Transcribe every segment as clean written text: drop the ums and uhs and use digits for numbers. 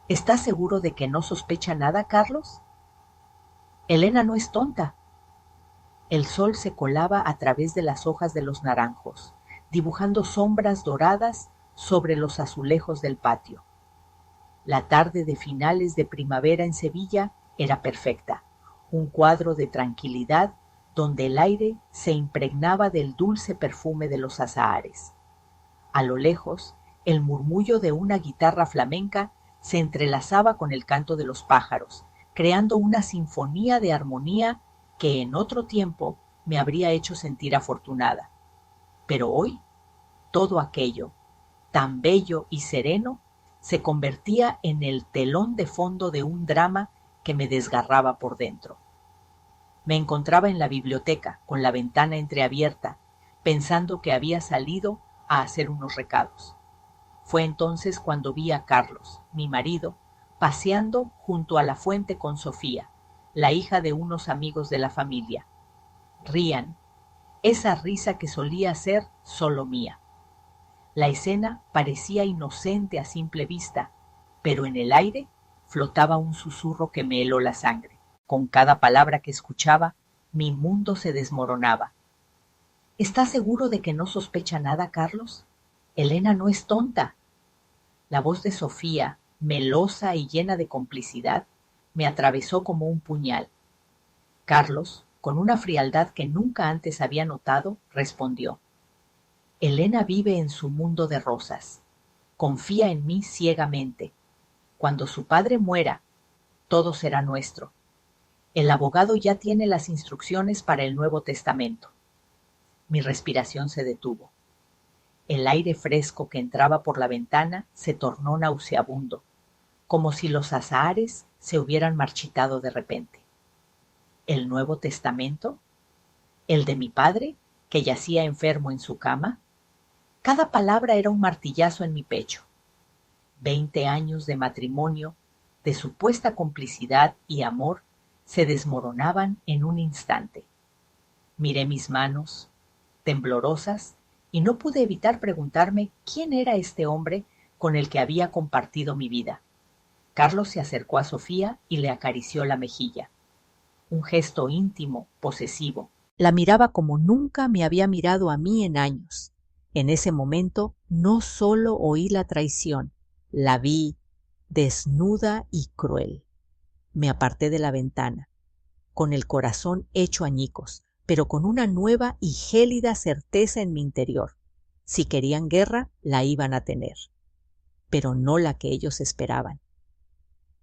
¿Estás seguro de que no sospecha nada, Carlos? Elena no es tonta. El sol se colaba a través de las hojas de los naranjos, dibujando sombras doradas sobre los azulejos del patio. La tarde de finales de primavera en Sevilla era perfecta, un cuadro de tranquilidad donde el aire se impregnaba del dulce perfume de los azahares. A lo lejos, el murmullo de una guitarra flamenca se entrelazaba con el canto de los pájaros, creando una sinfonía de armonía que en otro tiempo me habría hecho sentir afortunada. Pero hoy, todo aquello, tan bello y sereno, se convertía en el telón de fondo de un drama que me desgarraba por dentro. Me encontraba en la biblioteca, con la ventana entreabierta, pensando que había salido a hacer unos recados. Fue entonces cuando vi a Carlos, mi marido, paseando junto a la fuente con Sofía, la hija de unos amigos de la familia. Rían, esa risa que solía ser solo mía. La escena parecía inocente a simple vista, pero en el aire flotaba un susurro que me heló la sangre. Con cada palabra que escuchaba, mi mundo se desmoronaba. ¿Estás seguro de que no sospecha nada, Carlos? Elena no es tonta. La voz de Sofía, melosa y llena de complicidad, me atravesó como un puñal. Carlos, con una frialdad que nunca antes había notado, respondió: Elena vive en su mundo de rosas. Confía en mí ciegamente. Cuando su padre muera, todo será nuestro. El abogado ya tiene las instrucciones para el Nuevo Testamento. Mi respiración se detuvo. El aire fresco que entraba por la ventana se tornó nauseabundo, como si los azahares se hubieran marchitado de repente. ¿El Nuevo Testamento? ¿El de mi padre, que yacía enfermo en su cama? Cada palabra era un martillazo en mi pecho. 20 años de matrimonio, de supuesta complicidad y amor, se desmoronaban en un instante. Miré mis manos, temblorosas, y no pude evitar preguntarme quién era este hombre con el que había compartido mi vida. Carlos se acercó a Sofía y le acarició la mejilla. Un gesto íntimo, posesivo. La miraba como nunca me había mirado a mí en años. En ese momento no solo oí la traición, la vi desnuda y cruel. Me aparté de la ventana, con el corazón hecho añicos, pero con una nueva y gélida certeza en mi interior. Si querían guerra, la iban a tener, pero no la que ellos esperaban.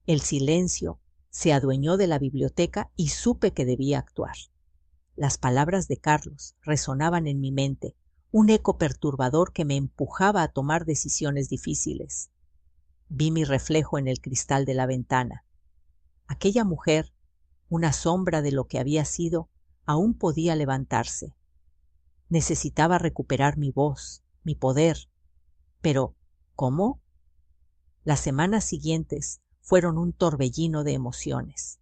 El silencio se adueñó de la biblioteca y supe que debía actuar. Las palabras de Carlos resonaban en mi mente, un eco perturbador que me empujaba a tomar decisiones difíciles. Vi mi reflejo en el cristal de la ventana. Aquella mujer, una sombra de lo que había sido, aún podía levantarse. Necesitaba recuperar mi voz, mi poder. Pero, ¿cómo? Las semanas siguientes fueron un torbellino de emociones.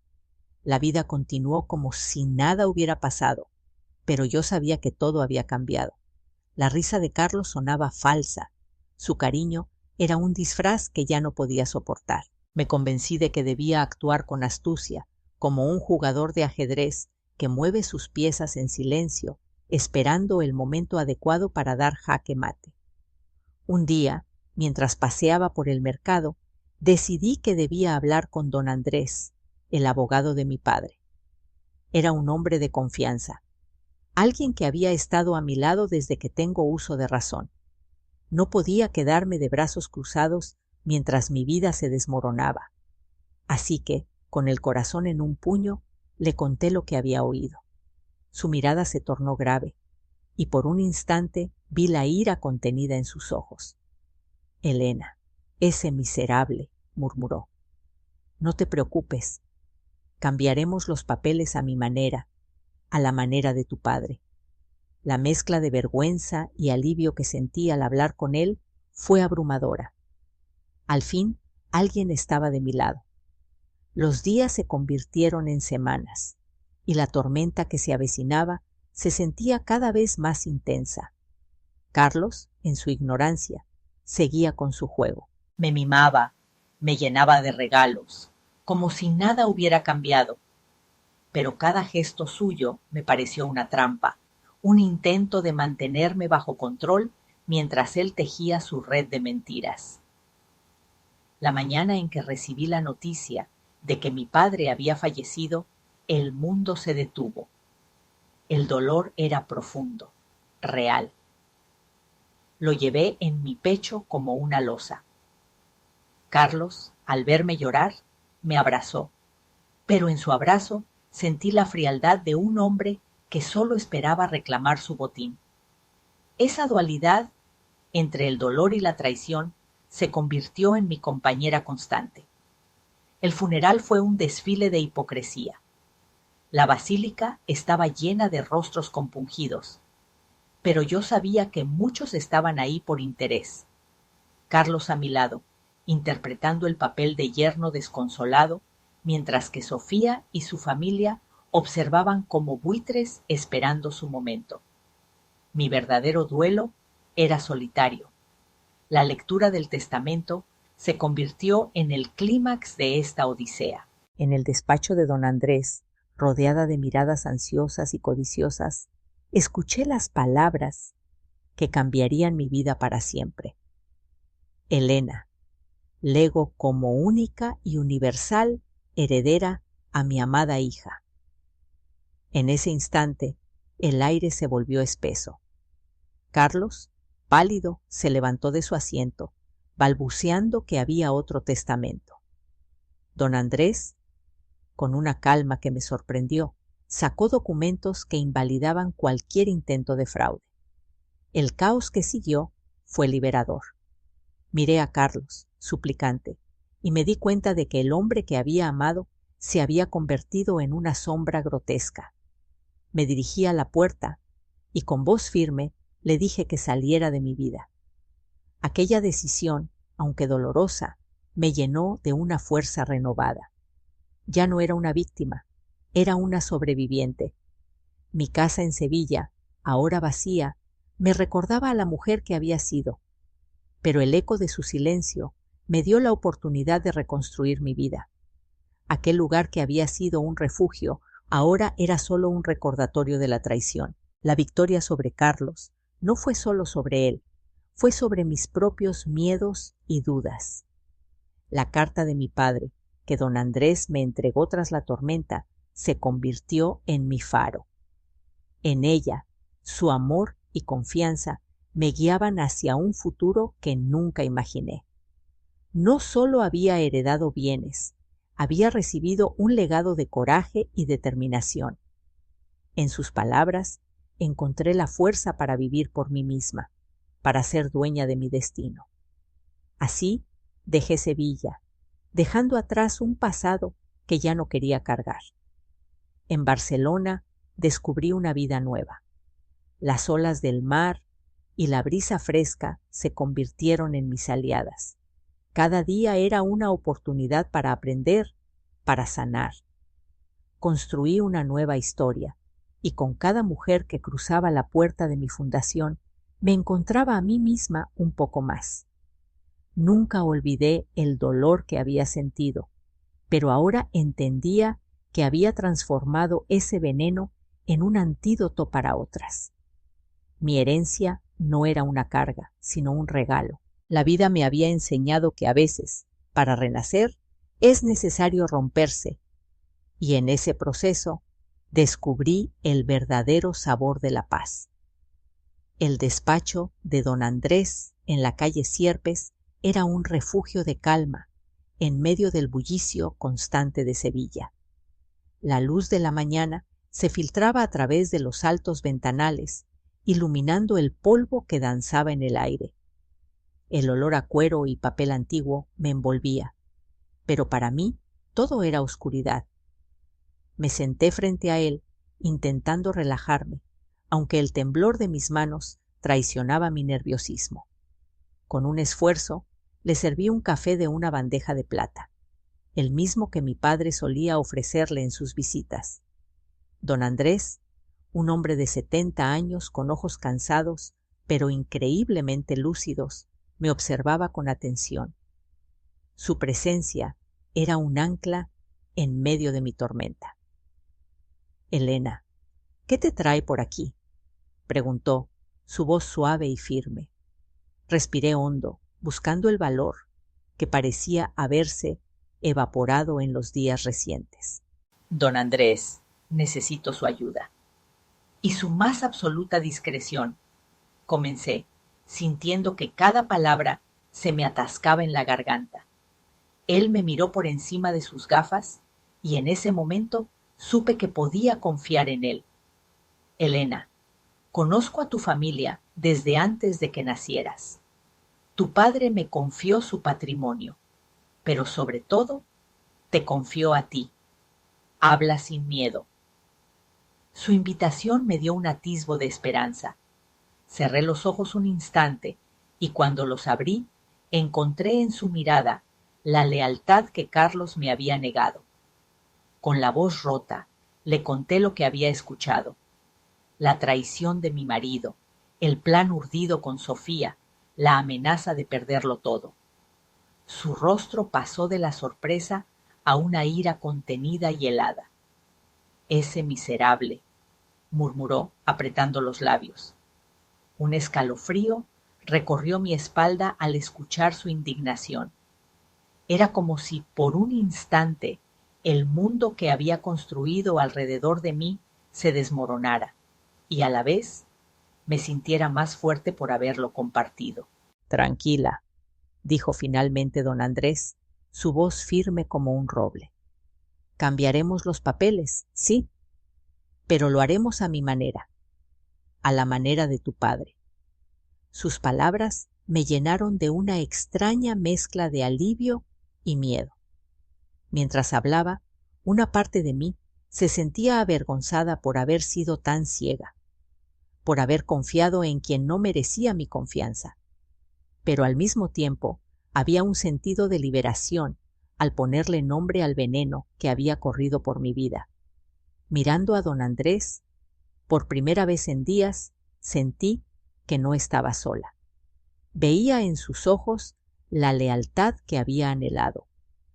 La vida continuó como si nada hubiera pasado, pero yo sabía que todo había cambiado. La risa de Carlos sonaba falsa. Su cariño era un disfraz que ya no podía soportar. Me convencí de que debía actuar con astucia, como un jugador de ajedrez que mueve sus piezas en silencio, esperando el momento adecuado para dar jaque mate. Un día, mientras paseaba por el mercado, decidí que debía hablar con don Andrés, el abogado de mi padre. Era un hombre de confianza, alguien que había estado a mi lado desde que tengo uso de razón. No podía quedarme de brazos cruzados mientras mi vida se desmoronaba. Así que, con el corazón en un puño, le conté lo que había oído. Su mirada se tornó grave, y por un instante vi la ira contenida en sus ojos. Elena, ese miserable, murmuró. No te preocupes. Cambiaremos los papeles a mi manera, a la manera de tu padre. La mezcla de vergüenza y alivio que sentí al hablar con él fue abrumadora. Al fin, alguien estaba de mi lado. Los días se convirtieron en semanas, y la tormenta que se avecinaba se sentía cada vez más intensa. Carlos, en su ignorancia, seguía con su juego. Me mimaba, Me llenaba de regalos, como si nada hubiera cambiado, pero cada gesto suyo me pareció una trampa, un intento de mantenerme bajo control mientras él tejía su red de mentiras. La mañana en que recibí la noticia de que mi padre había fallecido, el mundo se detuvo. El dolor era profundo, real. Lo llevé en mi pecho como una losa. Carlos, al verme llorar, me abrazó, pero en su abrazo sentí la frialdad de un hombre que solo esperaba reclamar su botín. Esa dualidad entre el dolor y la traición se convirtió en mi compañera constante. El funeral fue un desfile de hipocresía. La basílica estaba llena de rostros compungidos, pero yo sabía que muchos estaban ahí por interés. Carlos a mi lado, interpretando el papel de yerno desconsolado, mientras que Sofía y su familia observaban como buitres esperando su momento. Mi verdadero duelo era solitario. La lectura del testamento se convirtió en el clímax de esta odisea. En el despacho de don Andrés, rodeada de miradas ansiosas y codiciosas, escuché las palabras que cambiarían mi vida para siempre. Elena, lego como única y universal heredera a mi amada hija. En ese instante, el aire se volvió espeso. Carlos, pálido, se levantó de su asiento, balbuceando que había otro testamento. Don Andrés, con una calma que me sorprendió, sacó documentos que invalidaban cualquier intento de fraude. El caos que siguió fue liberador. Miré a Carlos, suplicante, y me di cuenta de que el hombre que había amado se había convertido en una sombra grotesca. Me dirigí a la puerta y con voz firme le dije que saliera de mi vida. Aquella decisión, aunque dolorosa, me llenó de una fuerza renovada. Ya no era una víctima, era una sobreviviente. Mi casa en Sevilla, ahora vacía, me recordaba a la mujer que había sido, pero el eco de su silencio me dio la oportunidad de reconstruir mi vida. Aquel lugar que había sido un refugio ahora era solo un recordatorio de la traición. La victoria sobre Carlos no fue solo sobre él, fue sobre mis propios miedos y dudas. La carta de mi padre, que don Andrés me entregó tras la tormenta, se convirtió en mi faro. En ella, su amor y confianza me guiaban hacia un futuro que nunca imaginé. No solo había heredado bienes, había recibido un legado de coraje y determinación. En sus palabras, encontré la fuerza para vivir por mí misma, para ser dueña de mi destino. Así, dejé Sevilla, dejando atrás un pasado que ya no quería cargar. En Barcelona descubrí una vida nueva. Las olas del mar y la brisa fresca se convirtieron en mis aliadas. Cada día era una oportunidad para aprender, para sanar. Construí una nueva historia, y con cada mujer que cruzaba la puerta de mi fundación, me encontraba a mí misma un poco más. Nunca olvidé el dolor que había sentido, pero ahora entendía que había transformado ese veneno en un antídoto para otras. Mi herencia no era una carga, sino un regalo. La vida me había enseñado que a veces, para renacer, es necesario romperse, y en ese proceso descubrí el verdadero sabor de la paz. El despacho de don Andrés en la calle Sierpes era un refugio de calma en medio del bullicio constante de Sevilla. La luz de la mañana se filtraba a través de los altos ventanales, iluminando el polvo que danzaba en el aire. El olor a cuero y papel antiguo me envolvía, pero para mí todo era oscuridad. Me senté frente a él, intentando relajarme, aunque el temblor de mis manos traicionaba mi nerviosismo. Con un esfuerzo, le serví un café de una bandeja de plata, el mismo que mi padre solía ofrecerle en sus visitas. Don Andrés, un hombre de 70 años con ojos cansados, pero increíblemente lúcidos, me observaba con atención. Su presencia era un ancla en medio de mi tormenta. —Elena, ¿qué te trae por aquí? —preguntó, su voz suave y firme. Respiré hondo, buscando el valor que parecía haberse evaporado en los días recientes. Don Andrés, necesito su ayuda. Y su más absoluta discreción. Comencé, sintiendo que cada palabra se me atascaba en la garganta. Él me miró por encima de sus gafas y en ese momento supe que podía confiar en él. Elena, conozco a tu familia desde antes de que nacieras. Tu padre me confió su patrimonio, pero sobre todo te confió a ti. Habla sin miedo. Su invitación me dio un atisbo de esperanza. Cerré los ojos un instante y cuando los abrí, encontré en su mirada la lealtad que Carlos me había negado. Con la voz rota, le conté lo que había escuchado. La traición de mi marido, el plan urdido con Sofía, la amenaza de perderlo todo. Su rostro pasó de la sorpresa a una ira contenida y helada. Ese miserable, murmuró apretando los labios. Un escalofrío recorrió mi espalda al escuchar su indignación. Era como si por un instante el mundo que había construido alrededor de mí se desmoronara y a la vez me sintiera más fuerte por haberlo compartido. Tranquila, dijo finalmente don Andrés, su voz firme como un roble. Cambiaremos los papeles, sí, pero lo haremos a mi manera, a la manera de tu padre. Sus palabras me llenaron de una extraña mezcla de alivio y miedo. Mientras hablaba, una parte de mí se sentía avergonzada por haber sido tan ciega, por haber confiado en quien no merecía mi confianza. Pero al mismo tiempo había un sentido de liberación al ponerle nombre al veneno que había corrido por mi vida. Mirando a don Andrés, por primera vez en días, sentí que no estaba sola. Veía en sus ojos la lealtad que había anhelado,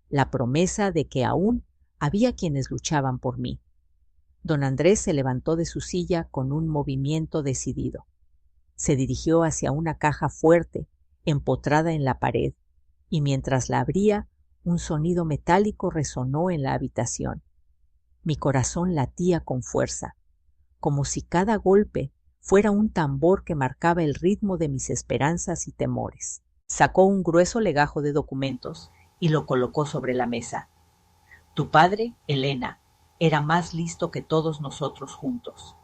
la promesa de que aún había quienes luchaban por mí. Don Andrés se levantó de su silla con un movimiento decidido. Se dirigió hacia una caja fuerte, empotrada en la pared, y mientras la abría, un sonido metálico resonó en la habitación. Mi corazón latía con fuerza, como si cada golpe fuera un tambor que marcaba el ritmo de mis esperanzas y temores. Sacó un grueso legajo de documentos y lo colocó sobre la mesa. Tu padre, Elena, era más listo que todos nosotros juntos.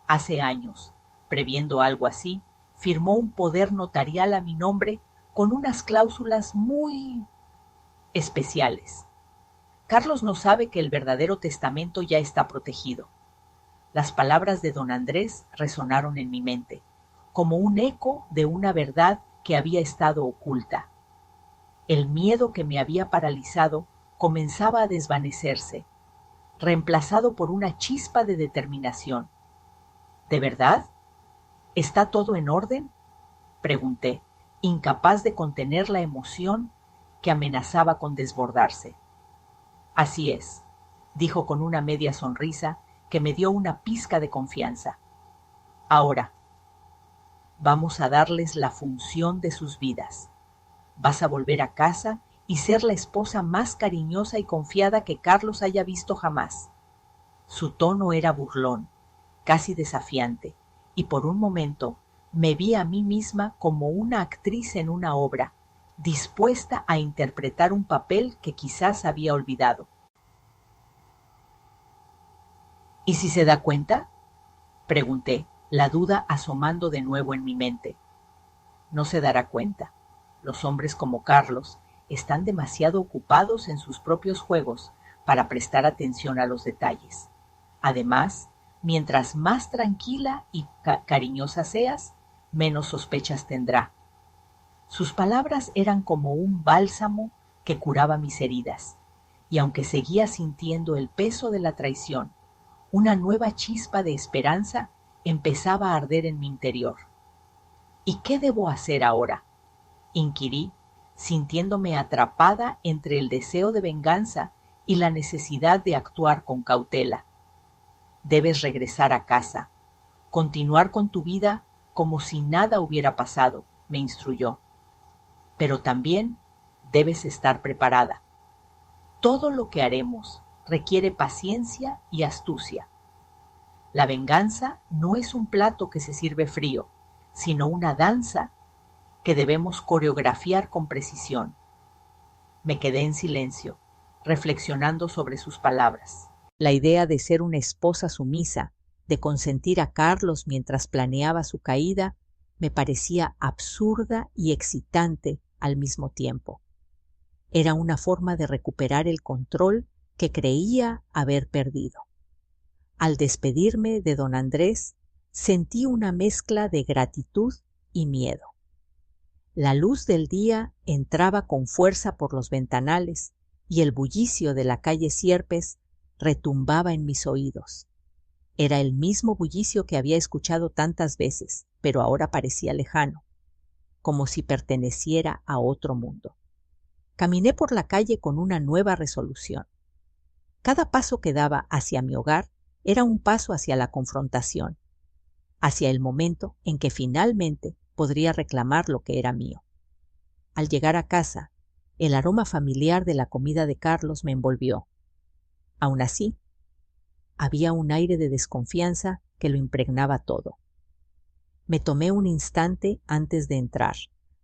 Hace años, previendo algo así, firmó un poder notarial a mi nombre con unas cláusulas muy especiales. Carlos no sabe que el verdadero testamento ya está protegido. Las palabras de don Andrés resonaron en mi mente, como un eco de una verdad que había estado oculta. El miedo que me había paralizado comenzaba a desvanecerse, reemplazado por una chispa de determinación. ¿De verdad? ¿Está todo en orden?, pregunté, incapaz de contener la emoción que amenazaba con desbordarse. Así es, dijo con una media sonrisa que me dio una pizca de confianza. Ahora, vamos a darles la función de sus vidas. Vas a volver a casa y ser la esposa más cariñosa y confiada que Carlos haya visto jamás. Su tono era burlón, casi desafiante, y por un momento me vi a mí misma como una actriz en una obra, dispuesta a interpretar un papel que quizás había olvidado. ¿Y si se da cuenta?, pregunté, la duda asomando de nuevo en mi mente. No se dará cuenta. Los hombres como Carlos están demasiado ocupados en sus propios juegos para prestar atención a los detalles. Además, mientras más tranquila y cariñosa seas, menos sospechas tendrá. Sus palabras eran como un bálsamo que curaba mis heridas, y aunque seguía sintiendo el peso de la traición, una nueva chispa de esperanza empezaba a arder en mi interior. ¿Y qué debo hacer ahora?, inquirí, sintiéndome atrapada entre el deseo de venganza y la necesidad de actuar con cautela. Debes regresar a casa, continuar con tu vida como si nada hubiera pasado, me instruyó. Pero también debes estar preparada. Todo lo que haremos requiere paciencia y astucia. La venganza no es un plato que se sirve frío, sino una danza que debemos coreografiar con precisión. Me quedé en silencio, reflexionando sobre sus palabras. La idea de ser una esposa sumisa, de consentir a Carlos mientras planeaba su caída, me parecía absurda y excitante al mismo tiempo. Era una forma de recuperar el control que creía haber perdido. Al despedirme de don Andrés, sentí una mezcla de gratitud y miedo. La luz del día entraba con fuerza por los ventanales y el bullicio de la calle Sierpes retumbaba en mis oídos. Era el mismo bullicio que había escuchado tantas veces, pero ahora parecía lejano, como si perteneciera a otro mundo. Caminé por la calle con una nueva resolución. Cada paso que daba hacia mi hogar era un paso hacia la confrontación, hacia el momento en que finalmente podría reclamar lo que era mío. Al llegar a casa, el aroma familiar de la comida de Carlos me envolvió. Aun así, había un aire de desconfianza que lo impregnaba todo. Me tomé un instante antes de entrar,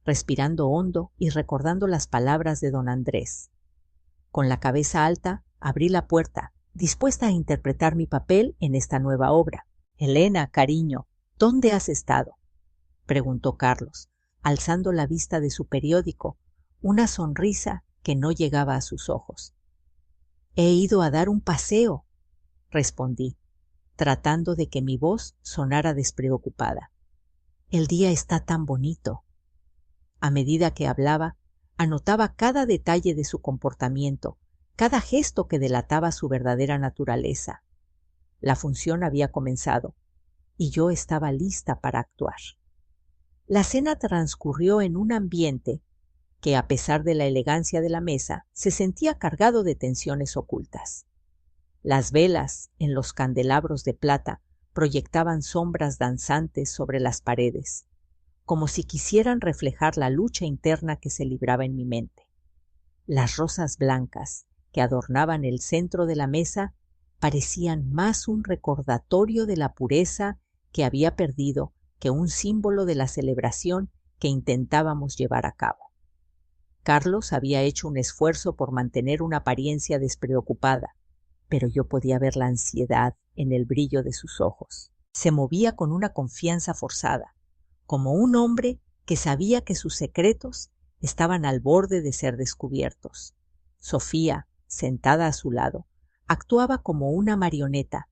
respirando hondo y recordando las palabras de don Andrés. Con la cabeza alta, abrí la puerta, dispuesta a interpretar mi papel en esta nueva obra. «Elena, cariño, ¿dónde has estado?», preguntó Carlos, alzando la vista de su periódico, una sonrisa que no llegaba a sus ojos. «He ido a dar un paseo», respondí, tratando de que mi voz sonara despreocupada. «El día está tan bonito». A medida que hablaba, anotaba cada detalle de su comportamiento, cada gesto que delataba su verdadera naturaleza. La función había comenzado, y yo estaba lista para actuar. La cena transcurrió en un ambiente que, a pesar de la elegancia de la mesa, se sentía cargado de tensiones ocultas. Las velas en los candelabros de plata proyectaban sombras danzantes sobre las paredes, como si quisieran reflejar la lucha interna que se libraba en mi mente. Las rosas blancas que adornaban el centro de la mesa parecían más un recordatorio de la pureza que había perdido que un símbolo de la celebración que intentábamos llevar a cabo. Carlos había hecho un esfuerzo por mantener una apariencia despreocupada, pero yo podía ver la ansiedad en el brillo de sus ojos. Se movía con una confianza forzada, como un hombre que sabía que sus secretos estaban al borde de ser descubiertos. Sofía, sentada a su lado, actuaba como una marioneta,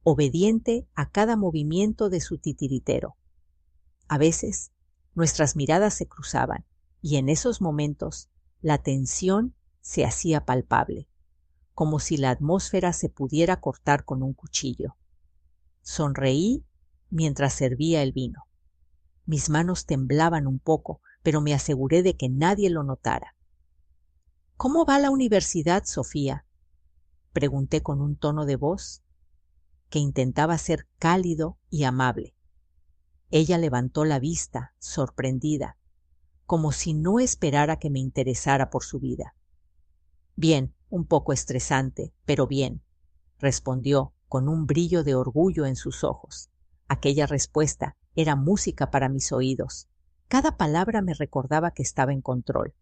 obediente a cada movimiento de su titiritero. A veces, nuestras miradas se cruzaban, y en esos momentos la tensión se hacía palpable, como si la atmósfera se pudiera cortar con un cuchillo. Sonreí mientras servía el vino. Mis manos temblaban un poco, pero me aseguré de que nadie lo notara. «¿Cómo va la universidad, Sofía?», pregunté con un tono de voz que intentaba ser cálido y amable. Ella levantó la vista, sorprendida, como si no esperara que me interesara por su vida. «Bien, un poco estresante, pero bien», respondió con un brillo de orgullo en sus ojos. Aquella respuesta era música para mis oídos. Cada palabra me recordaba que estaba en control.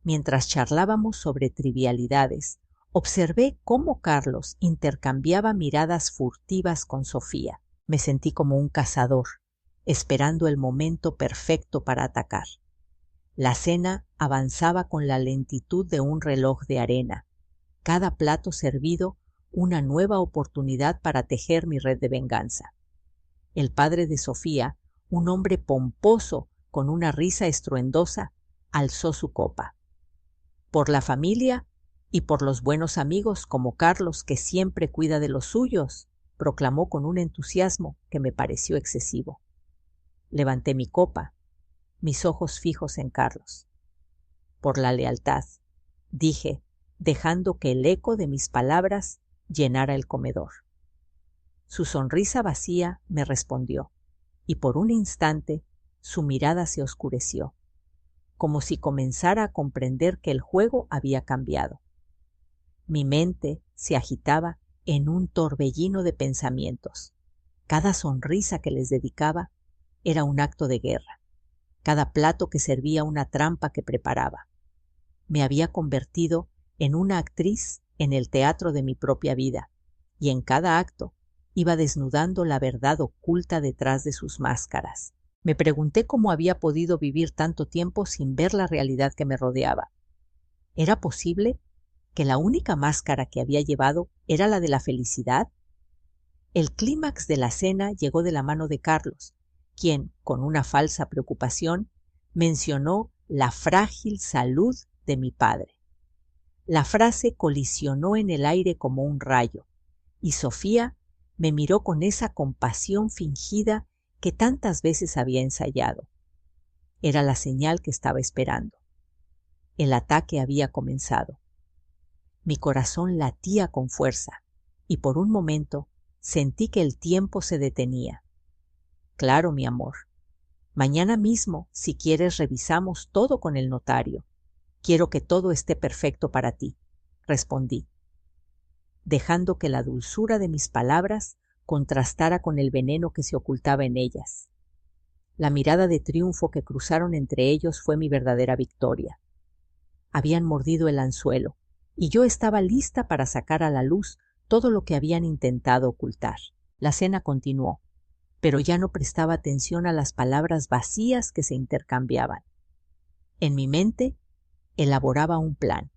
Mientras charlábamos sobre trivialidades, observé cómo Carlos intercambiaba miradas furtivas con Sofía. Me sentí como un cazador, esperando el momento perfecto para atacar. La cena avanzaba con la lentitud de un reloj de arena. Cada plato servido, una nueva oportunidad para tejer mi red de venganza. El padre de Sofía, un hombre pomposo con una risa estruendosa, alzó su copa. «Por la familia y por los buenos amigos como Carlos, que siempre cuida de los suyos», proclamó con un entusiasmo que me pareció excesivo. Levanté mi copa, mis ojos fijos en Carlos. por la lealtad, dije, dejando que el eco de mis palabras llenara el comedor. Su sonrisa vacía me respondió, y por un instante su mirada se oscureció, como si comenzara a comprender que el juego había cambiado. Mi mente se agitaba en un torbellino de pensamientos. Cada sonrisa que les dedicaba era un acto de guerra. Cada plato que servía una trampa que preparaba. Me había convertido en una actriz en el teatro de mi propia vida, y en cada acto iba desnudando la verdad oculta detrás de sus máscaras. Me pregunté cómo había podido vivir tanto tiempo sin ver la realidad que me rodeaba. ¿Era posible que la única máscara que había llevado era la de la felicidad? El clímax de la cena llegó de la mano de Carlos, quien, con una falsa preocupación, mencionó la frágil salud de mi padre. La frase colisionó en el aire como un rayo, y Sofía me miró con esa compasión fingida que tantas veces había ensayado. Era la señal que estaba esperando. El ataque había comenzado. Mi corazón latía con fuerza, y por un momento sentí que el tiempo se detenía. Claro, mi amor. Mañana mismo, si quieres, revisamos todo con el notario. Quiero que todo esté perfecto para ti, respondí, dejando que la dulzura de mis palabras contrastara con el veneno que se ocultaba en ellas. La mirada de triunfo que cruzaron entre ellos fue mi verdadera victoria. Habían mordido el anzuelo, y yo estaba lista para sacar a la luz todo lo que habían intentado ocultar. La cena continuó, pero ya no prestaba atención a las palabras vacías que se intercambiaban. En mi mente elaboraba un plan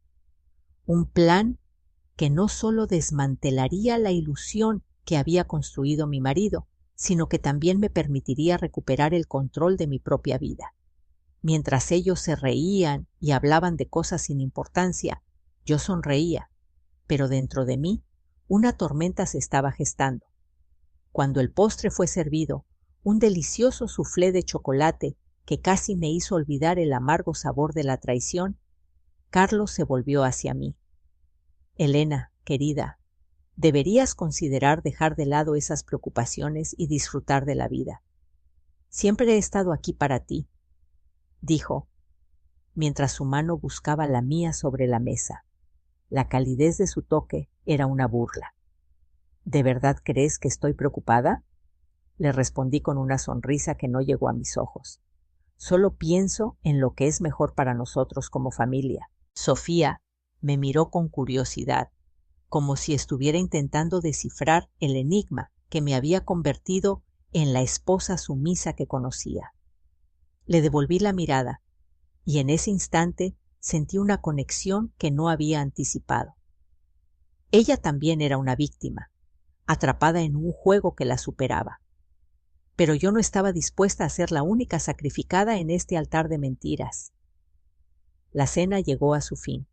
que no solo desmantelaría la ilusión que había construido mi marido, sino que también me permitiría recuperar el control de mi propia vida. Mientras ellos se reían y hablaban de cosas sin importancia, yo sonreía, pero dentro de mí una tormenta se estaba gestando. Cuando el postre fue servido, un delicioso soufflé de chocolate que casi me hizo olvidar el amargo sabor de la traición, Carlos se volvió hacia mí. Elena, querida, deberías considerar dejar de lado esas preocupaciones y disfrutar de la vida. Siempre he estado aquí para ti, dijo, mientras su mano buscaba la mía sobre la mesa. La calidez de su toque era una burla. ¿De verdad crees que estoy preocupada? Le respondí con una sonrisa que no llegó a mis ojos. Solo pienso en lo que es mejor para nosotros como familia. Sofía me miró con curiosidad, como si estuviera intentando descifrar el enigma que me había convertido en la esposa sumisa que conocía. Le devolví la mirada, y en ese instante sentí una conexión que no había anticipado. Ella también era una víctima, atrapada en un juego que la superaba. Pero yo no estaba dispuesta a ser la única sacrificada en este altar de mentiras. La cena llegó a su fin,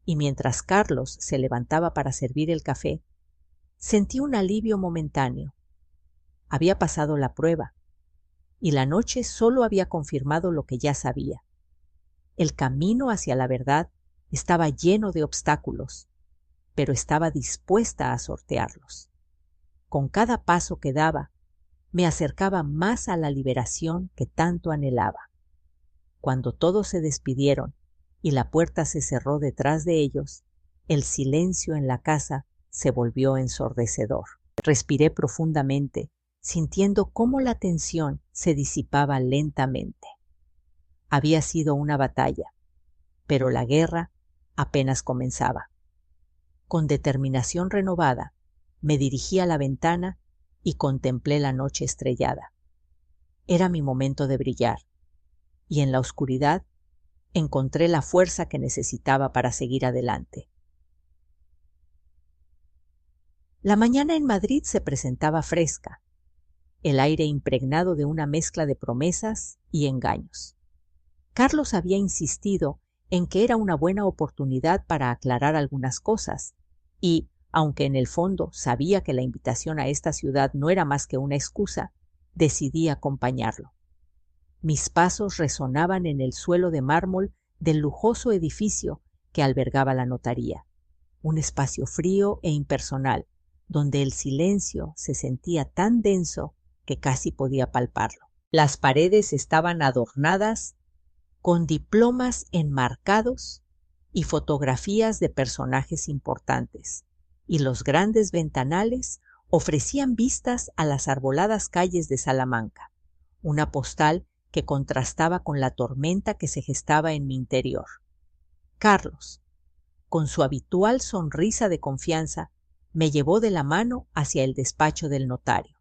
y mientras Carlos se levantaba para servir el café, sentí un alivio momentáneo. Había pasado la prueba, y la noche solo había confirmado lo que ya sabía. El camino hacia la verdad estaba lleno de obstáculos, pero estaba dispuesta a sortearlos. Con cada paso que daba, me acercaba más a la liberación que tanto anhelaba. Cuando todos se despidieron y la puerta se cerró detrás de ellos, el silencio en la casa se volvió ensordecedor. Respiré profundamente, sintiendo cómo la tensión se disipaba lentamente. Había sido una batalla, pero la guerra apenas comenzaba. Con determinación renovada, me dirigí a la ventana y contemplé la noche estrellada. Era mi momento de brillar, y en la oscuridad encontré la fuerza que necesitaba para seguir adelante. La mañana en Madrid se presentaba fresca, el aire impregnado de una mezcla de promesas y engaños. Carlos había insistido en que era una buena oportunidad para aclarar algunas cosas, y, aunque en el fondo sabía que la invitación a esta ciudad no era más que una excusa, decidí acompañarlo. Mis pasos resonaban en el suelo de mármol del lujoso edificio que albergaba la notaría, un espacio frío e impersonal, donde el silencio se sentía tan denso que casi podía palparlo. Las paredes estaban adornadas con diplomas enmarcados y fotografías de personajes importantes, y los grandes ventanales ofrecían vistas a las arboladas calles de Salamanca, una postal que contrastaba con la tormenta que se gestaba en mi interior. Carlos, con su habitual sonrisa de confianza, me llevó de la mano hacia el despacho del notario.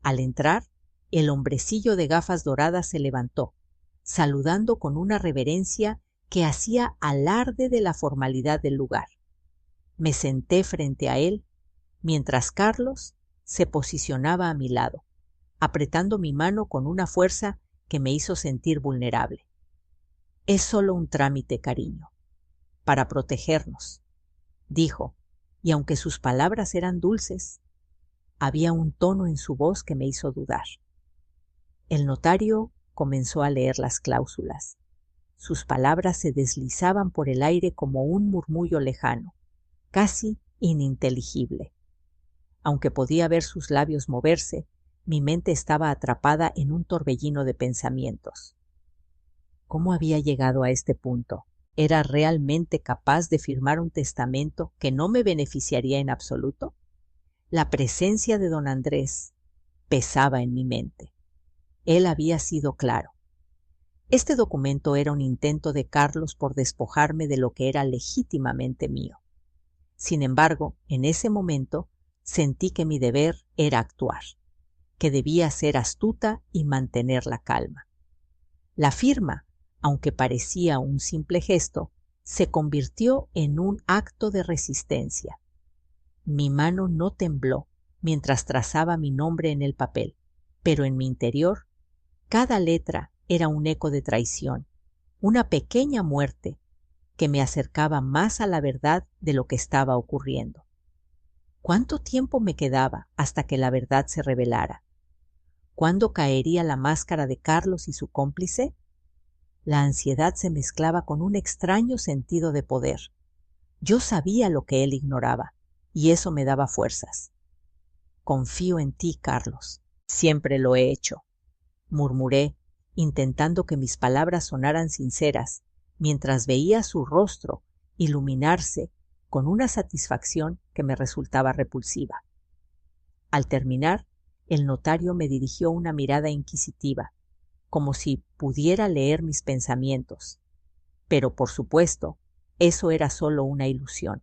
Al entrar, el hombrecillo de gafas doradas se levantó, saludando con una reverencia que hacía alarde de la formalidad del lugar. Me senté frente a él, mientras Carlos se posicionaba a mi lado, apretando mi mano con una fuerza que me hizo sentir vulnerable. Es solo un trámite, cariño, para protegernos, dijo, y aunque sus palabras eran dulces, había un tono en su voz que me hizo dudar. El notario comenzó a leer las cláusulas. Sus palabras se deslizaban por el aire como un murmullo lejano, casi ininteligible. Aunque podía ver sus labios moverse, mi mente estaba atrapada en un torbellino de pensamientos. ¿Cómo había llegado a este punto? ¿Era realmente capaz de firmar un testamento que no me beneficiaría en absoluto? La presencia de don Andrés pesaba en mi mente. Él había sido claro. Este documento era un intento de Carlos por despojarme de lo que era legítimamente mío. Sin embargo, en ese momento sentí que mi deber era actuar, que debía ser astuta y mantener la calma. La firma, aunque parecía un simple gesto, se convirtió en un acto de resistencia. Mi mano no tembló mientras trazaba mi nombre en el papel, pero en mi interior, cada letra era un eco de traición, una pequeña muerte que me acercaba más a la verdad de lo que estaba ocurriendo. ¿Cuánto tiempo me quedaba hasta que la verdad se revelara? ¿Cuándo caería la máscara de Carlos y su cómplice? La ansiedad se mezclaba con un extraño sentido de poder. Yo sabía lo que él ignoraba, y eso me daba fuerzas. Confío en ti, Carlos. Siempre lo he hecho, murmuré, intentando que mis palabras sonaran sinceras, mientras veía su rostro iluminarse con una satisfacción que me resultaba repulsiva. Al terminar, el notario me dirigió una mirada inquisitiva, como si pudiera leer mis pensamientos. Pero, por supuesto, eso era solo una ilusión.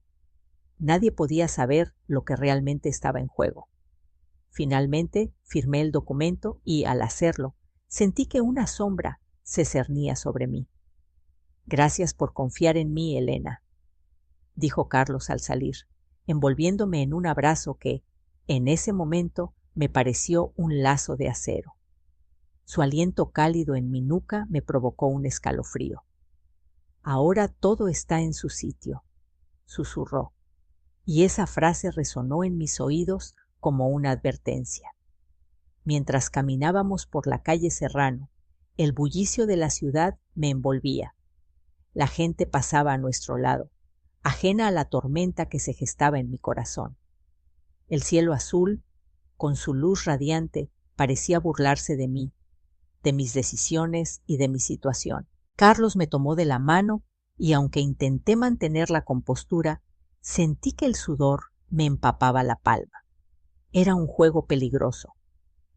Nadie podía saber lo que realmente estaba en juego. Finalmente, firmé el documento y, al hacerlo, sentí que una sombra se cernía sobre mí. Gracias por confiar en mí, Elena, dijo Carlos al salir, envolviéndome en un abrazo que, en ese momento, me pareció un lazo de acero. Su aliento cálido en mi nuca me provocó un escalofrío. Ahora todo está en su sitio, susurró, y esa frase resonó en mis oídos como una advertencia. Mientras caminábamos por la calle Serrano, el bullicio de la ciudad me envolvía. La gente pasaba a nuestro lado, ajena a la tormenta que se gestaba en mi corazón. El cielo azul, con su luz radiante, parecía burlarse de mí, de mis decisiones y de mi situación. Carlos me tomó de la mano y, aunque intenté mantener la compostura, sentí que el sudor me empapaba la palma. Era un juego peligroso,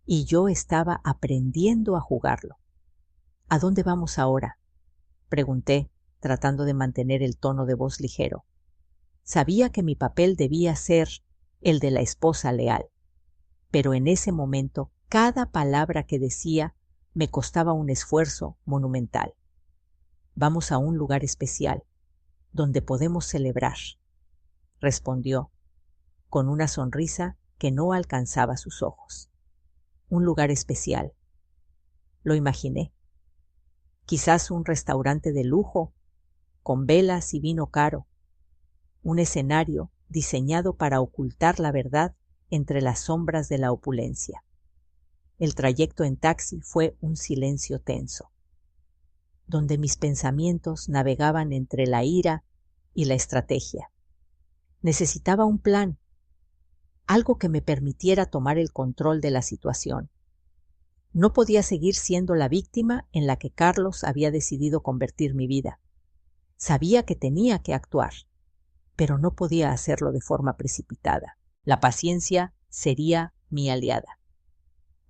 y yo estaba aprendiendo a jugarlo. ¿A dónde vamos ahora?, pregunté, tratando de mantener el tono de voz ligero. Sabía que mi papel debía ser el de la esposa leal, pero en ese momento cada palabra que decía me costaba un esfuerzo monumental. Vamos a un lugar especial, donde podemos celebrar, respondió, con una sonrisa que no alcanzaba sus ojos. Un lugar especial. Lo imaginé. Quizás un restaurante de lujo, con velas y vino caro. Un escenario diseñado para ocultar la verdad entre las sombras de la opulencia. El trayecto en taxi fue un silencio tenso. donde mis pensamientos navegaban entre la ira y la estrategia. Necesitaba un plan, algo que me permitiera tomar el control de la situación. No podía seguir siendo la víctima en la que Carlos había decidido convertir mi vida. Sabía que tenía que actuar, pero no podía hacerlo de forma precipitada. La paciencia sería mi aliada.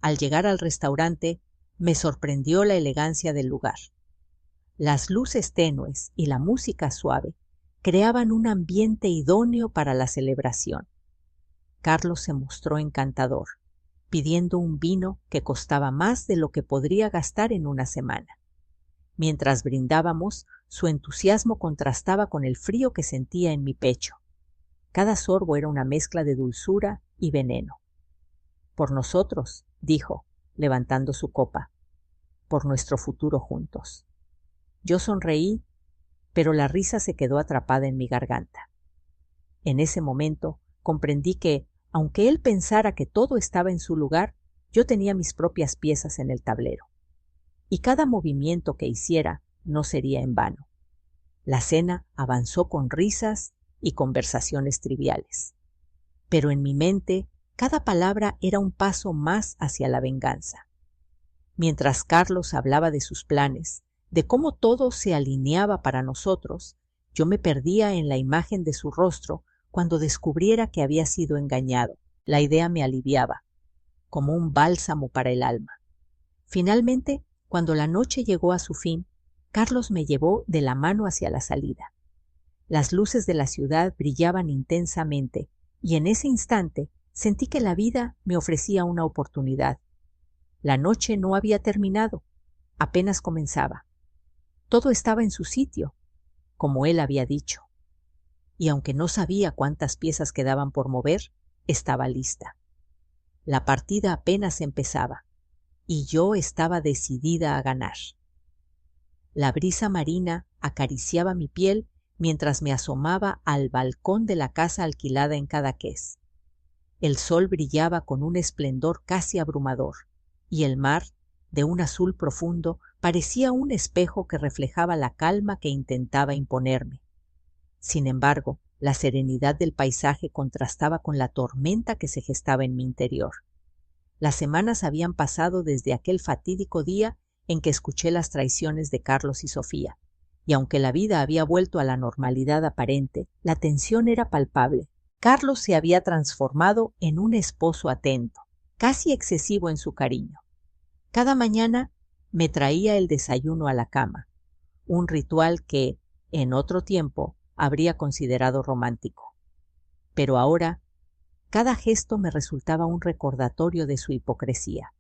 Al llegar al restaurante, me sorprendió la elegancia del lugar. Las luces tenues y la música suave creaban un ambiente idóneo para la celebración. Carlos se mostró encantador, pidiendo un vino que costaba más de lo que podría gastar en una semana. Mientras brindábamos, su entusiasmo contrastaba con el frío que sentía en mi pecho. Cada sorbo era una mezcla de dulzura y veneno. Por nosotros, dijo, levantando su copa, por nuestro futuro juntos. Yo sonreí, pero la risa se quedó atrapada en mi garganta. En ese momento comprendí que, aunque él pensara que todo estaba en su lugar, yo tenía mis propias piezas en el tablero. Y cada movimiento que hiciera no sería en vano. La cena avanzó con risas y conversaciones triviales. Pero en mi mente, cada palabra era un paso más hacia la venganza. Mientras Carlos hablaba de sus planes, de cómo todo se alineaba para nosotros, yo me perdía en la imagen de su rostro cuando descubriera que había sido engañado. La idea me aliviaba, como un bálsamo para el alma. Finalmente, cuando la noche llegó a su fin, Carlos me llevó de la mano hacia la salida. Las luces de la ciudad brillaban intensamente y en ese instante sentí que la vida me ofrecía una oportunidad. La noche no había terminado, apenas comenzaba. Todo estaba en su sitio, como él había dicho. Y aunque no sabía cuántas piezas quedaban por mover, estaba lista. La partida apenas empezaba, y yo estaba decidida a ganar. La brisa marina acariciaba mi piel mientras me asomaba al balcón de la casa alquilada en Cadaqués. El sol brillaba con un esplendor casi abrumador, y el mar, de un azul profundo, parecía un espejo que reflejaba la calma que intentaba imponerme. Sin embargo, la serenidad del paisaje contrastaba con la tormenta que se gestaba en mi interior. Las semanas habían pasado desde aquel fatídico día en que escuché las traiciones de Carlos y Sofía, y aunque la vida había vuelto a la normalidad aparente, la tensión era palpable. Carlos se había transformado en un esposo atento, casi excesivo en su cariño. Cada mañana me traía el desayuno a la cama, un ritual que, en otro tiempo, habría considerado romántico. Pero ahora, cada gesto me resultaba un recordatorio de su hipocresía.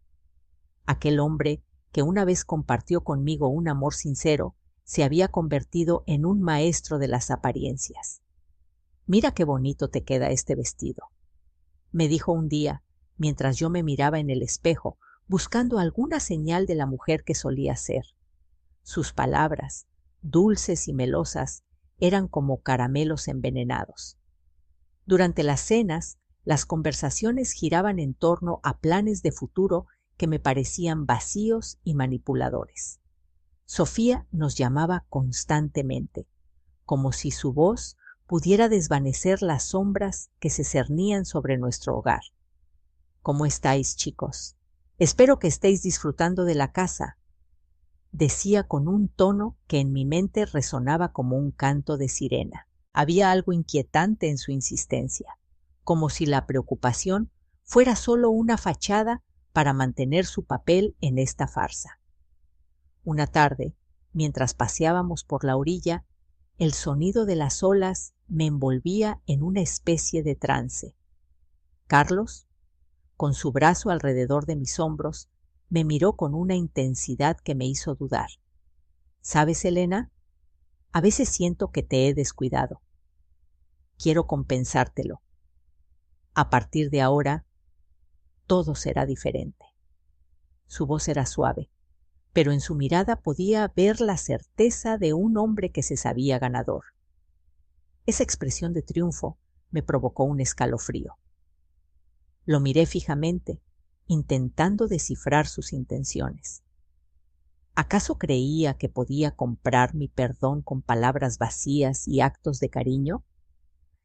Aquel hombre que una vez compartió conmigo un amor sincero, se había convertido en un maestro de las apariencias. «Mira qué bonito te queda este vestido», me dijo un día, mientras yo me miraba en el espejo, buscando alguna señal de la mujer que solía ser. Sus palabras, dulces y melosas, eran como caramelos envenenados. Durante las cenas, las conversaciones giraban en torno a planes de futuro que me parecían vacíos y manipuladores. Sofía nos llamaba constantemente, como si su voz pudiera desvanecer las sombras que se cernían sobre nuestro hogar. «¿Cómo estáis, chicos? Espero que estéis disfrutando de la casa», decía con un tono que en mi mente resonaba como un canto de sirena. Había algo inquietante en su insistencia, como si la preocupación fuera solo una fachada para mantener su papel en esta farsa. Una tarde, mientras paseábamos por la orilla, el sonido de las olas me envolvía en una especie de trance. Carlos, con su brazo alrededor de mis hombros, me miró con una intensidad que me hizo dudar. «¿Sabes, Elena? A veces siento que te he descuidado. Quiero compensártelo. A partir de ahora, todo será diferente». Su voz era suave, pero en su mirada podía ver la certeza de un hombre que se sabía ganador. Esa expresión de triunfo me provocó un escalofrío. Lo miré fijamente, intentando descifrar sus intenciones. ¿Acaso creía que podía comprar mi perdón con palabras vacías y actos de cariño?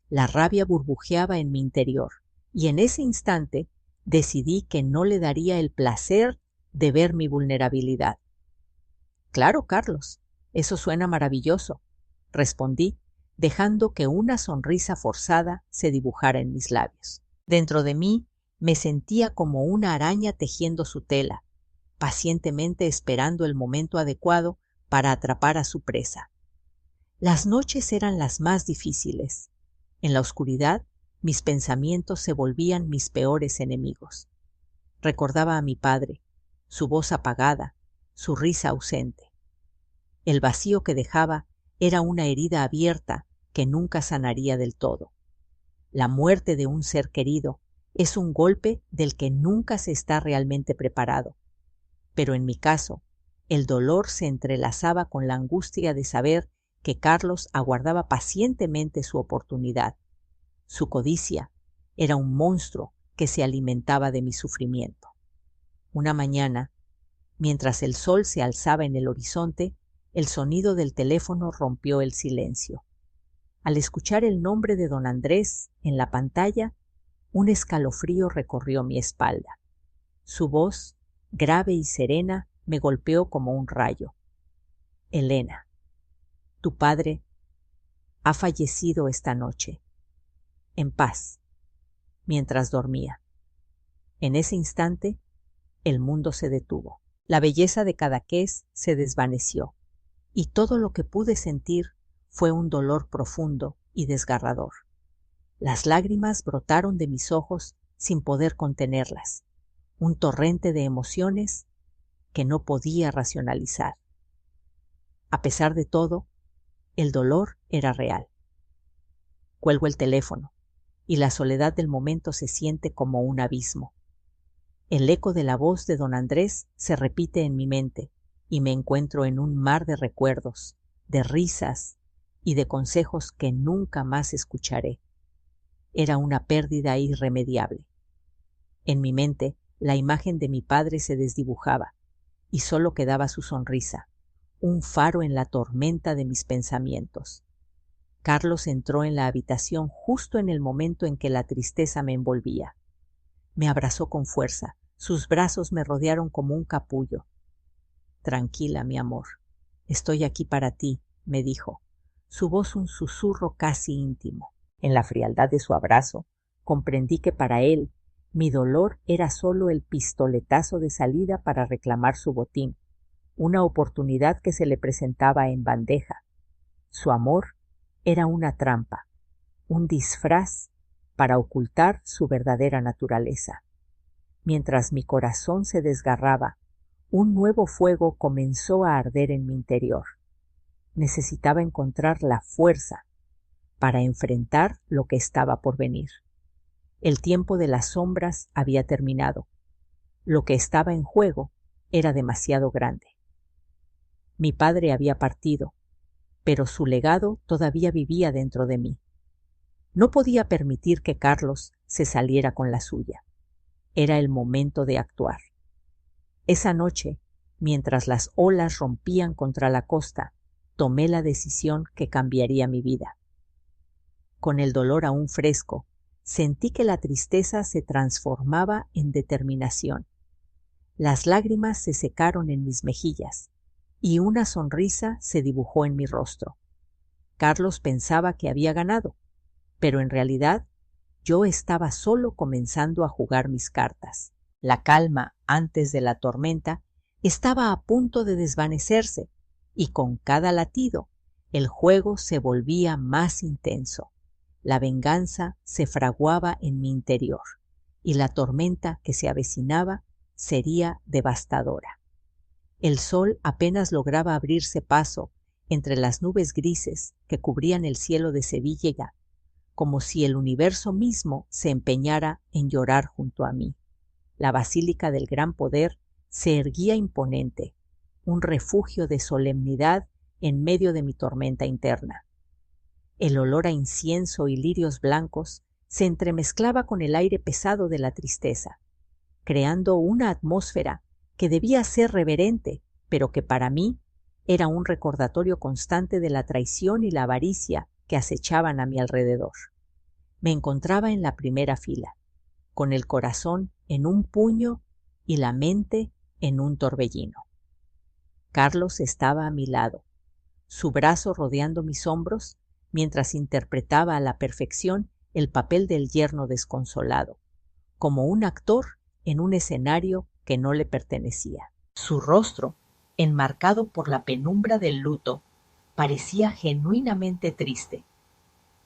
La rabia burbujeaba en mi interior, y en ese instante decidí que no le daría el placer de ver mi vulnerabilidad. Claro, Carlos, eso suena maravilloso, respondí, dejando que una sonrisa forzada se dibujara en mis labios. Dentro de mí me sentía como una araña tejiendo su tela, pacientemente esperando el momento adecuado para atrapar a su presa. Las noches eran las más difíciles. En la oscuridad, mis pensamientos se volvían mis peores enemigos. Recordaba a mi padre, su voz apagada, su risa ausente. El vacío que dejaba era una herida abierta que nunca sanaría del todo. La muerte de un ser querido es un golpe del que nunca se está realmente preparado. Pero en mi caso, el dolor se entrelazaba con la angustia de saber que Carlos aguardaba pacientemente su oportunidad. Su codicia era un monstruo que se alimentaba de mi sufrimiento. Una mañana, mientras el sol se alzaba en el horizonte, el sonido del teléfono rompió el silencio. Al escuchar el nombre de don Andrés en la pantalla, un escalofrío recorrió mi espalda. Su voz, grave y serena, me golpeó como un rayo. Elena, tu padre ha fallecido esta noche, en paz, mientras dormía. En ese instante, el mundo se detuvo. La belleza de Cadaqués se desvaneció, y todo lo que pude sentir fue un dolor profundo y desgarrador. Las lágrimas brotaron de mis ojos sin poder contenerlas, un torrente de emociones que no podía racionalizar. A pesar de todo, el dolor era real. Cuelgo el teléfono, y la soledad del momento se siente como un abismo. El eco de la voz de don Andrés se repite en mi mente, y me encuentro en un mar de recuerdos, de risas y de consejos que nunca más escucharé. Era una pérdida irremediable. En mi mente, la imagen de mi padre se desdibujaba, y solo quedaba su sonrisa, un faro en la tormenta de mis pensamientos. Carlos entró en la habitación justo en el momento en que la tristeza me envolvía. Me abrazó con fuerza, sus brazos me rodearon como un capullo. Tranquila, mi amor, estoy aquí para ti, me dijo, su voz un susurro casi íntimo. En la frialdad de su abrazo, comprendí que para él mi dolor era solo el pistoletazo de salida para reclamar su botín, una oportunidad que se le presentaba en bandeja. Su amor era una trampa, un disfraz para ocultar su verdadera naturaleza. Mientras mi corazón se desgarraba, un nuevo fuego comenzó a arder en mi interior. Necesitaba encontrar la fuerza para enfrentar lo que estaba por venir. El tiempo de las sombras había terminado. Lo que estaba en juego era demasiado grande. Mi padre había partido, pero su legado todavía vivía dentro de mí. No podía permitir que Carlos se saliera con la suya. Era el momento de actuar. Esa noche, mientras las olas rompían contra la costa, tomé la decisión que cambiaría mi vida. Con el dolor aún fresco, sentí que la tristeza se transformaba en determinación. Las lágrimas se secaron en mis mejillas y una sonrisa se dibujó en mi rostro. Carlos pensaba que había ganado, pero en realidad yo estaba solo comenzando a jugar mis cartas. La calma antes de la tormenta estaba a punto de desvanecerse y con cada latido el juego se volvía más intenso. La venganza se fraguaba en mi interior y la tormenta que se avecinaba sería devastadora. El sol apenas lograba abrirse paso entre las nubes grises que cubrían el cielo de Sevilla, como si el universo mismo se empeñara en llorar junto a mí. La Basílica del Gran Poder se erguía imponente, un refugio de solemnidad en medio de mi tormenta interna. El olor a incienso y lirios blancos se entremezclaba con el aire pesado de la tristeza, creando una atmósfera que debía ser reverente, pero que para mí era un recordatorio constante de la traición y la avaricia que acechaban a mi alrededor. Me encontraba en la primera fila, con el corazón en un puño y la mente en un torbellino. Carlos estaba a mi lado, su brazo rodeando mis hombros, mientras interpretaba a la perfección el papel del yerno desconsolado, como un actor en un escenario que no le pertenecía. Su rostro, enmarcado por la penumbra del luto, parecía genuinamente triste,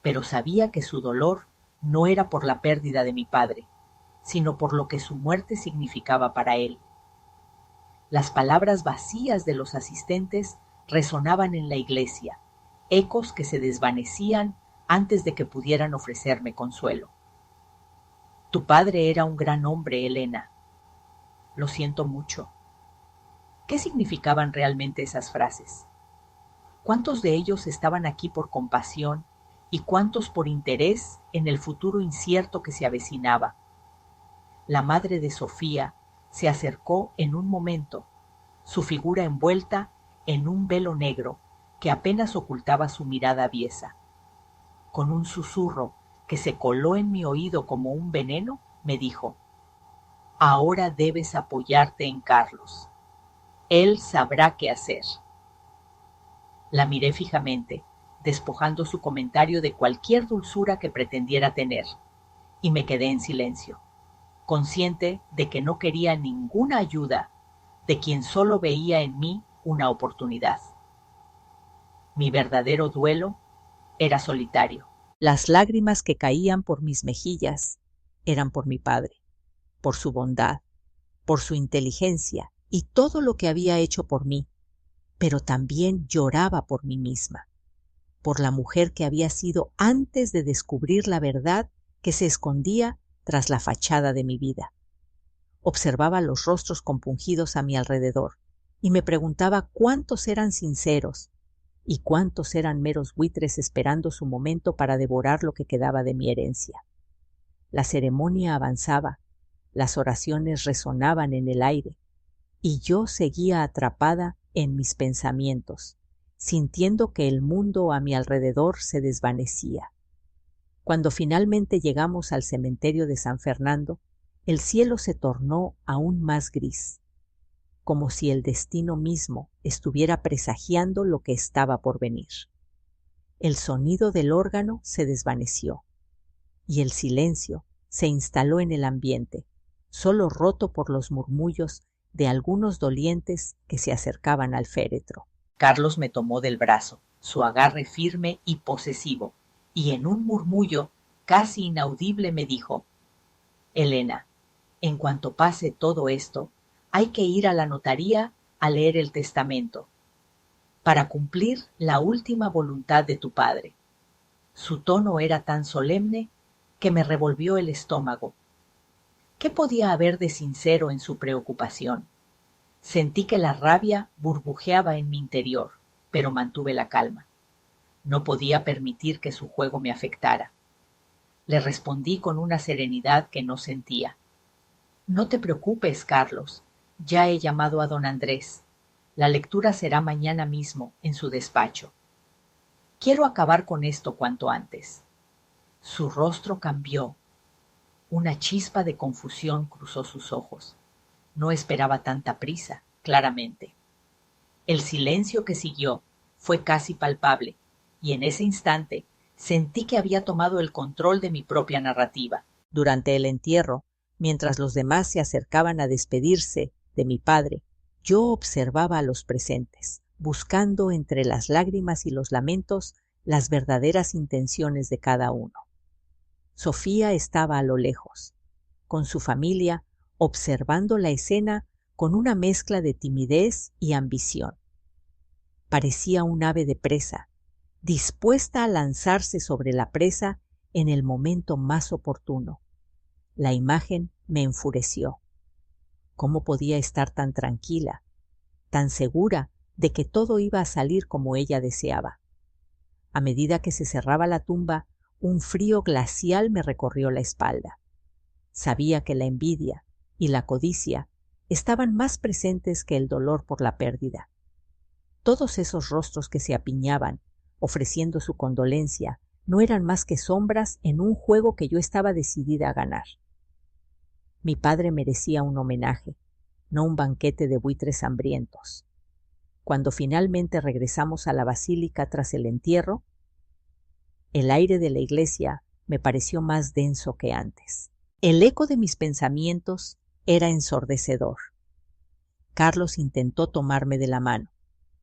pero sabía que su dolor no era por la pérdida de mi padre, sino por lo que su muerte significaba para él. Las palabras vacías de los asistentes resonaban en la iglesia, ecos que se desvanecían antes de que pudieran ofrecerme consuelo. Tu padre era un gran hombre, Elena. Lo siento mucho. ¿Qué significaban realmente esas frases? ¿Cuántos de ellos estaban aquí por compasión y cuántos por interés en el futuro incierto que se avecinaba? La madre de Sofía se acercó en un momento, su figura envuelta en un velo negro que apenas ocultaba su mirada aviesa. Con un susurro que se coló en mi oído como un veneno, me dijo: ahora debes apoyarte en Carlos. Él sabrá qué hacer. La miré fijamente, despojando su comentario de cualquier dulzura que pretendiera tener, y me quedé en silencio, consciente de que no quería ninguna ayuda de quien solo veía en mí una oportunidad. Mi verdadero duelo era solitario. Las lágrimas que caían por mis mejillas eran por mi padre, por su bondad, por su inteligencia y todo lo que había hecho por mí, pero también lloraba por mí misma, por la mujer que había sido antes de descubrir la verdad que se escondía tras la fachada de mi vida. Observaba los rostros compungidos a mi alrededor y me preguntaba cuántos eran sinceros y cuántos eran meros buitres esperando su momento para devorar lo que quedaba de mi herencia. La ceremonia avanzaba, las oraciones resonaban en el aire, y yo seguía atrapada en mis pensamientos, sintiendo que el mundo a mi alrededor se desvanecía. Cuando finalmente llegamos al cementerio de San Fernando, el cielo se tornó aún más gris, como si el destino mismo estuviera presagiando lo que estaba por venir. El sonido del órgano se desvaneció, y el silencio se instaló en el ambiente, solo roto por los murmullos de algunos dolientes que se acercaban al féretro. Carlos me tomó del brazo, su agarre firme y posesivo, y en un murmullo casi inaudible me dijo: Elena, en cuanto pase todo esto, hay que ir a la notaría a leer el testamento, para cumplir la última voluntad de tu padre. Su tono era tan solemne que me revolvió el estómago. ¿Qué podía haber de sincero en su preocupación? Sentí que la rabia burbujeaba en mi interior, pero mantuve la calma. No podía permitir que su juego me afectara. Le respondí con una serenidad que no sentía. No te preocupes, Carlos. Ya he llamado a don Andrés. La lectura será mañana mismo en su despacho. Quiero acabar con esto cuanto antes. Su rostro cambió. Una chispa de confusión cruzó sus ojos. No esperaba tanta prisa, claramente. El silencio que siguió fue casi palpable, y en ese instante sentí que había tomado el control de mi propia narrativa. Durante el entierro, mientras los demás se acercaban a despedirse de mi padre, yo observaba a los presentes, buscando entre las lágrimas y los lamentos las verdaderas intenciones de cada uno. Sofía estaba a lo lejos, con su familia, observando la escena con una mezcla de timidez y ambición. Parecía un ave de presa, dispuesta a lanzarse sobre la presa en el momento más oportuno. La imagen me enfureció. ¿Cómo podía estar tan tranquila, tan segura de que todo iba a salir como ella deseaba? A medida que se cerraba la tumba, un frío glacial me recorrió la espalda. Sabía que la envidia y la codicia estaban más presentes que el dolor por la pérdida. Todos esos rostros que se apiñaban, ofreciendo su condolencia, no eran más que sombras en un juego que yo estaba decidida a ganar. Mi padre merecía un homenaje, no un banquete de buitres hambrientos. Cuando finalmente regresamos a la basílica tras el entierro, el aire de la iglesia me pareció más denso que antes. El eco de mis pensamientos era ensordecedor. Carlos intentó tomarme de la mano,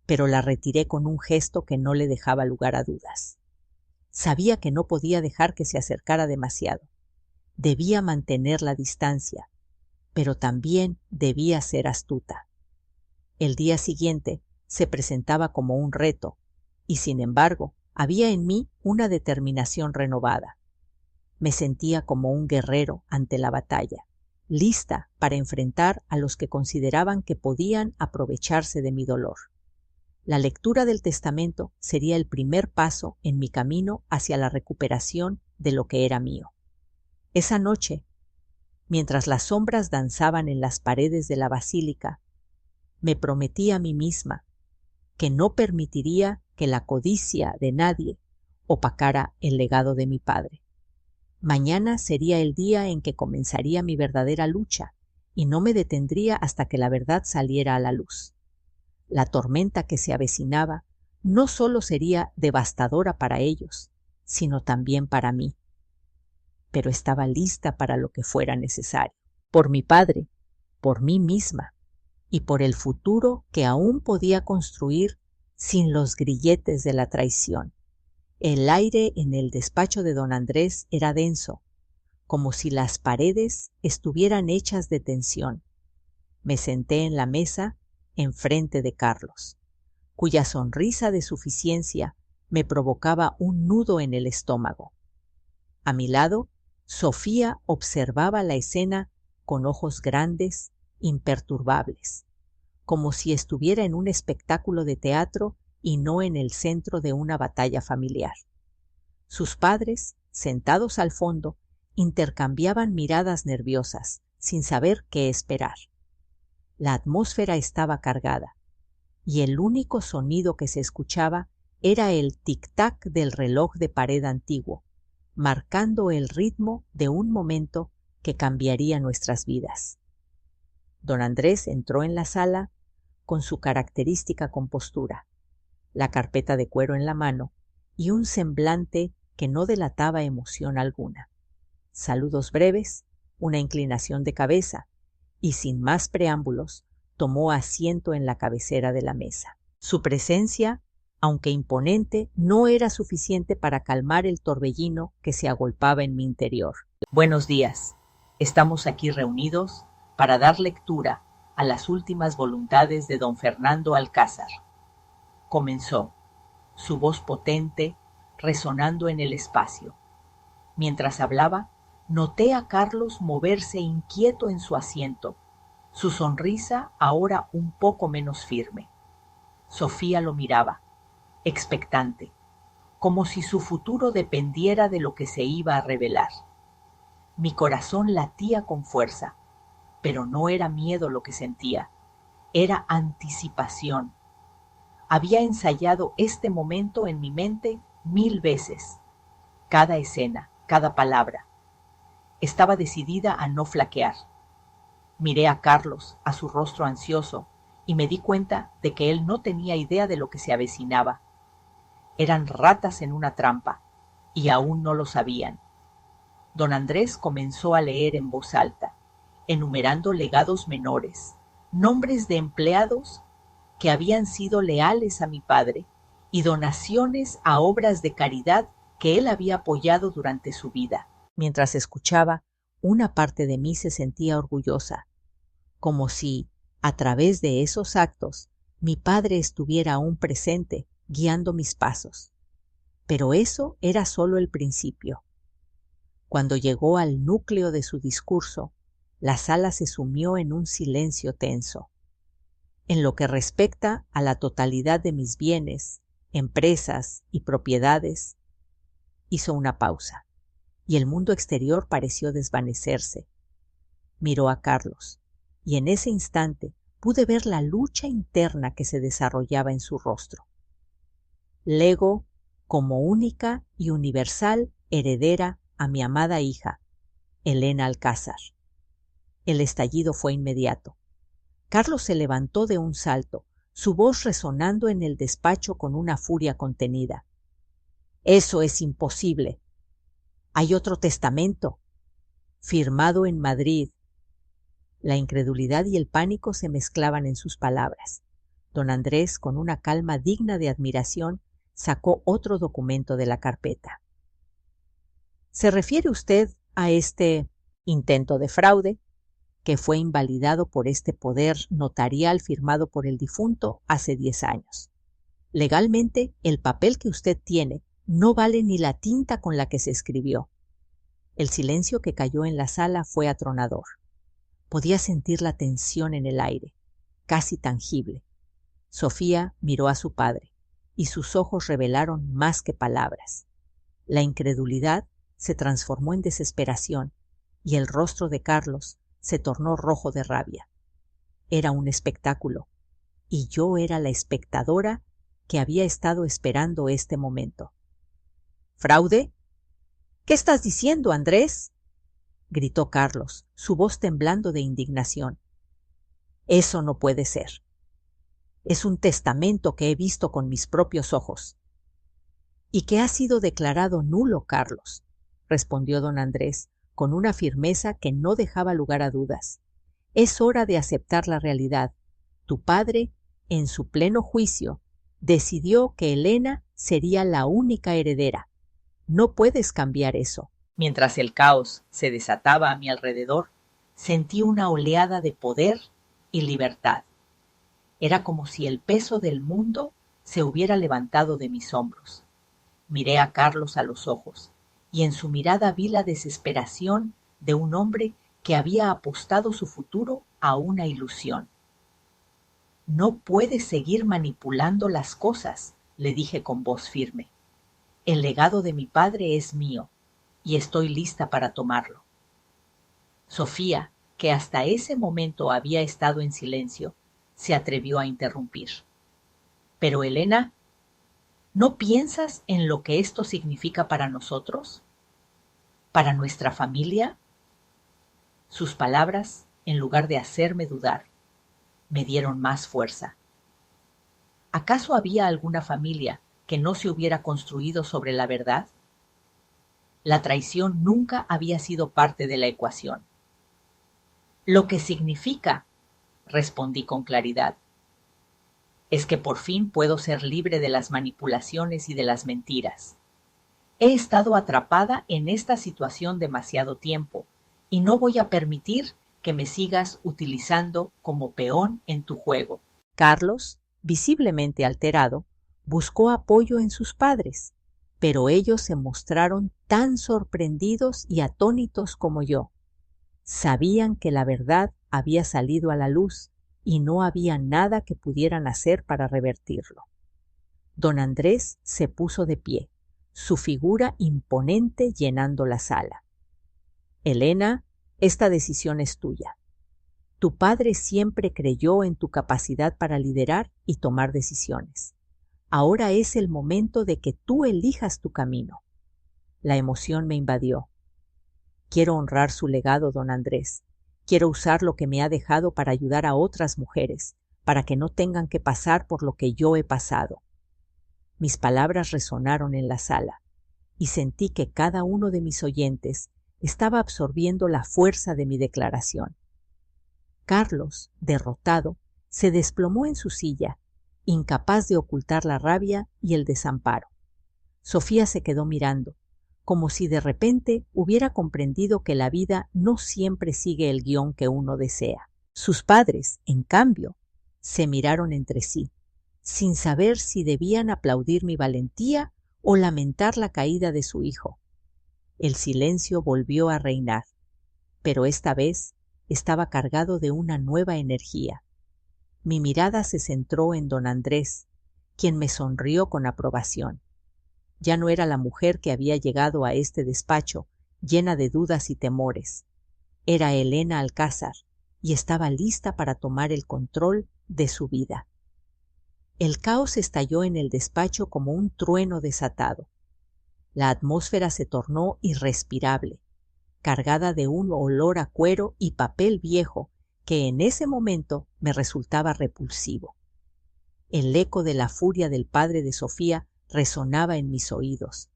pero la retiré con un gesto que no le dejaba lugar a dudas. Sabía que no podía dejar que se acercara demasiado. Debía mantener la distancia, pero también debía ser astuta. El día siguiente se presentaba como un reto, y sin embargo había en mí una determinación renovada. Me sentía como un guerrero ante la batalla, lista para enfrentar a los que consideraban que podían aprovecharse de mi dolor. La lectura del testamento sería el primer paso en mi camino hacia la recuperación de lo que era mío. Esa noche, mientras las sombras danzaban en las paredes de la basílica, me prometí a mí misma que no permitiría que la codicia de nadie opacara el legado de mi padre. Mañana sería el día en que comenzaría mi verdadera lucha y no me detendría hasta que la verdad saliera a la luz. La tormenta que se avecinaba no solo sería devastadora para ellos, sino también para mí. Pero estaba lista para lo que fuera necesario. Por mi padre, por mí misma y por el futuro que aún podía construir sin los grilletes de la traición. El aire en el despacho de don Andrés era denso, como si las paredes estuvieran hechas de tensión. Me senté en la mesa enfrente de Carlos, cuya sonrisa de suficiencia me provocaba un nudo en el estómago. A mi lado, Sofía observaba la escena con ojos grandes, imperturbables, como si estuviera en un espectáculo de teatro y no en el centro de una batalla familiar. Sus padres, sentados al fondo, intercambiaban miradas nerviosas, sin saber qué esperar. La atmósfera estaba cargada, y el único sonido que se escuchaba era el tic-tac del reloj de pared antiguo, marcando el ritmo de un momento que cambiaría nuestras vidas. Don Andrés entró en la sala con su característica compostura, la carpeta de cuero en la mano y un semblante que no delataba emoción alguna. Saludos breves, una inclinación de cabeza y sin más preámbulos tomó asiento en la cabecera de la mesa. Su presencia, aunque imponente, no era suficiente para calmar el torbellino que se agolpaba en mi interior. Buenos días. Estamos aquí reunidos para dar lectura a las últimas voluntades de don Fernando Alcázar. Comenzó, su voz potente resonando en el espacio. Mientras hablaba, noté a Carlos moverse inquieto en su asiento, su sonrisa ahora un poco menos firme. Sofía lo miraba, expectante, como si su futuro dependiera de lo que se iba a revelar. Mi corazón latía con fuerza, pero no era miedo lo que sentía, era anticipación. Había ensayado este momento en mi mente 1000 veces, cada escena, cada palabra. Estaba decidida a no flaquear. Miré a Carlos, a su rostro ansioso, y me di cuenta de que él no tenía idea de lo que se avecinaba. Eran ratas en una trampa, y aún no lo sabían. Don Andrés comenzó a leer en voz alta, enumerando legados menores, nombres de empleados que habían sido leales a mi padre y donaciones a obras de caridad que él había apoyado durante su vida. Mientras escuchaba, una parte de mí se sentía orgullosa, como si, a través de esos actos, mi padre estuviera aún presente, guiando mis pasos. Pero eso era solo el principio. Cuando llegó al núcleo de su discurso, la sala se sumió en un silencio tenso. En lo que respecta a la totalidad de mis bienes, empresas y propiedades, hizo una pausa, y el mundo exterior pareció desvanecerse. Miró a Carlos, y en ese instante pude ver la lucha interna que se desarrollaba en su rostro. Lego como única y universal heredera a mi amada hija, Elena Alcázar. El estallido fue inmediato. Carlos se levantó de un salto, su voz resonando en el despacho con una furia contenida. «Eso es imposible. Hay otro testamento, firmado en Madrid». La incredulidad y el pánico se mezclaban en sus palabras. Don Andrés, con una calma digna de admiración, sacó otro documento de la carpeta. «¿Se refiere usted a este intento de fraude que fue invalidado por este poder notarial firmado por el difunto hace 10 años? Legalmente, el papel que usted tiene no vale ni la tinta con la que se escribió». El silencio que cayó en la sala fue atronador. Podía sentir la tensión en el aire, casi tangible. Sofía miró a su padre, y sus ojos revelaron más que palabras. La incredulidad se transformó en desesperación, y el rostro de Carlos se tornó rojo de rabia. Era un espectáculo, y yo era la espectadora que había estado esperando este momento. ¿Fraude? ¿Qué estás diciendo, Andrés?, gritó Carlos, su voz temblando de indignación. «Eso no puede ser. Es un testamento que he visto con mis propios ojos». «Y que ha sido declarado nulo, Carlos», respondió don Andrés, con una firmeza que no dejaba lugar a dudas. «Es hora de aceptar la realidad. Tu padre, en su pleno juicio, decidió que Elena sería la única heredera. No puedes cambiar eso». Mientras el caos se desataba a mi alrededor, sentí una oleada de poder y libertad. Era como si el peso del mundo se hubiera levantado de mis hombros. Miré a Carlos a los ojos, y en su mirada vi la desesperación de un hombre que había apostado su futuro a una ilusión. «No puedes seguir manipulando las cosas», le dije con voz firme. «El legado de mi padre es mío, y estoy lista para tomarlo». Sofía, que hasta ese momento había estado en silencio, se atrevió a interrumpir. «Pero Elena, ¿no piensas en lo que esto significa para nosotros? ¿Para nuestra familia?». Sus palabras, en lugar de hacerme dudar, me dieron más fuerza. ¿Acaso había alguna familia que no se hubiera construido sobre la verdad? La traición nunca había sido parte de la ecuación. «Lo que significa», respondí con claridad, «es que por fin puedo ser libre de las manipulaciones y de las mentiras. He estado atrapada en esta situación demasiado tiempo y no voy a permitir que me sigas utilizando como peón en tu juego». Carlos, visiblemente alterado, buscó apoyo en sus padres, pero ellos se mostraron tan sorprendidos y atónitos como yo. Sabían que la verdad había salido a la luz y no había nada que pudieran hacer para revertirlo. Don Andrés se puso de pie, su figura imponente llenando la sala. «Elena, esta decisión es tuya. Tu padre siempre creyó en tu capacidad para liderar y tomar decisiones. Ahora es el momento de que tú elijas tu camino». La emoción me invadió. «Quiero honrar su legado, don Andrés. Quiero usar lo que me ha dejado para ayudar a otras mujeres, para que no tengan que pasar por lo que yo he pasado». Mis palabras resonaron en la sala, y sentí que cada uno de mis oyentes estaba absorbiendo la fuerza de mi declaración. Carlos, derrotado, se desplomó en su silla, incapaz de ocultar la rabia y el desamparo. Sofía se quedó mirando, como si de repente hubiera comprendido que la vida no siempre sigue el guión que uno desea. Sus padres, en cambio, se miraron entre sí, sin saber si debían aplaudir mi valentía o lamentar la caída de su hijo. El silencio volvió a reinar, pero esta vez estaba cargado de una nueva energía. Mi mirada se centró en don Andrés, quien me sonrió con aprobación. Ya no era la mujer que había llegado a este despacho, llena de dudas y temores. Era Elena Alcázar, la y estaba lista para tomar el control de su vida. El caos estalló en el despacho como un trueno desatado. La atmósfera se tornó irrespirable, cargada de un olor a cuero y papel viejo que en ese momento me resultaba repulsivo. El eco de la furia del padre de Sofía resonaba en mis oídos,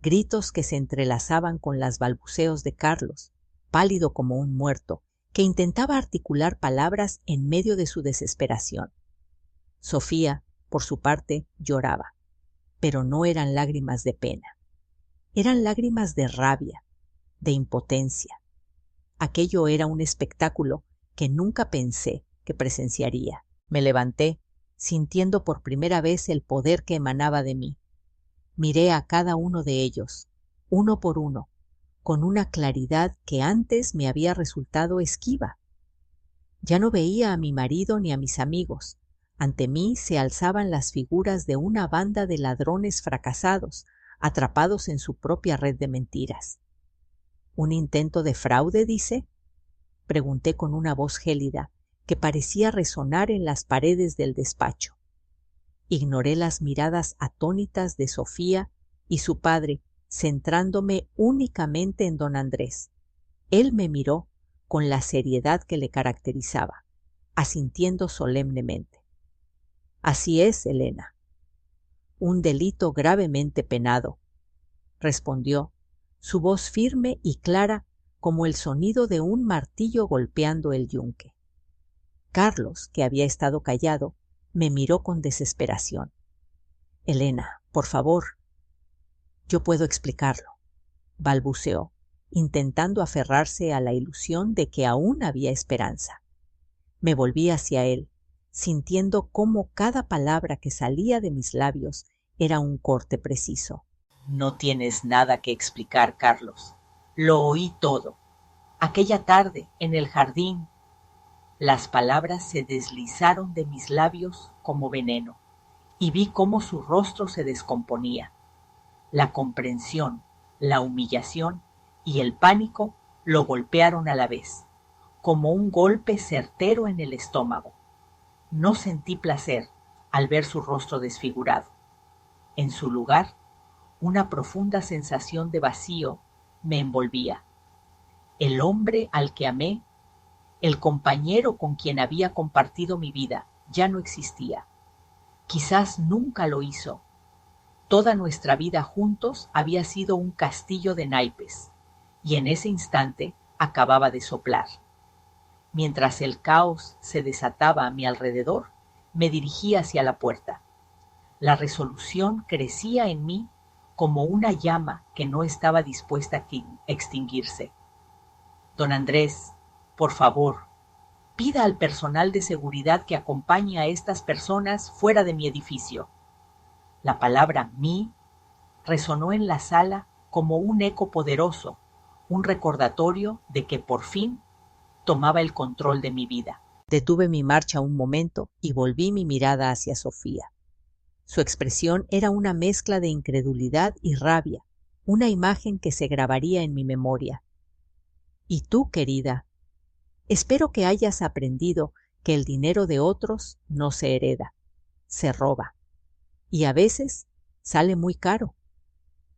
gritos que se entrelazaban con los balbuceos de Carlos, pálido como un muerto, que intentaba articular palabras en medio de su desesperación. Sofía, por su parte, lloraba, pero no eran lágrimas de pena. Eran lágrimas de rabia, de impotencia. Aquello era un espectáculo que nunca pensé que presenciaría. Me levanté, sintiendo por primera vez el poder que emanaba de mí. Miré a cada uno de ellos, uno por uno, con una claridad que antes me había resultado esquiva. Ya no veía a mi marido ni a mis amigos. Ante mí se alzaban las figuras de una banda de ladrones fracasados, atrapados en su propia red de mentiras. ¿Un intento de fraude, dice? Pregunté con una voz gélida que parecía resonar en las paredes del despacho. Ignoré las miradas atónitas de Sofía y su padre, centrándome únicamente en don Andrés. Él me miró con la seriedad que le caracterizaba, asintiendo solemnemente. Así es, Elena. Un delito gravemente penado, respondió, su voz firme y clara como el sonido de un martillo golpeando el yunque. Carlos, que había estado callado, me miró con desesperación. Elena, por favor. Yo puedo explicarlo, balbuceó, intentando aferrarse a la ilusión de que aún había esperanza. Me volví hacia él, sintiendo cómo cada palabra que salía de mis labios era un corte preciso. No tienes nada que explicar, Carlos. Lo oí todo. Aquella tarde, en el jardín. Las palabras se deslizaron de mis labios como veneno, y vi cómo su rostro se descomponía. La comprensión, la humillación y el pánico lo golpearon a la vez, como un golpe certero en el estómago. No sentí placer al ver su rostro desfigurado. En su lugar, una profunda sensación de vacío me envolvía. El hombre al que amé, el compañero con quien había compartido mi vida, ya no existía. Quizás nunca lo hizo. Toda nuestra vida juntos había sido un castillo de naipes, y en ese instante acababa de soplar. Mientras el caos se desataba a mi alrededor, me dirigí hacia la puerta. La resolución crecía en mí como una llama que no estaba dispuesta a extinguirse. Don Andrés, por favor, pida al personal de seguridad que acompañe a estas personas fuera de mi edificio. La palabra mí resonó en la sala como un eco poderoso, un recordatorio de que por fin tomaba el control de mi vida. Detuve mi marcha un momento y volví mi mirada hacia Sofía. Su expresión era una mezcla de incredulidad y rabia, una imagen que se grabaría en mi memoria. Y tú, querida, espero que hayas aprendido que el dinero de otros no se hereda, se roba, y a veces sale muy caro.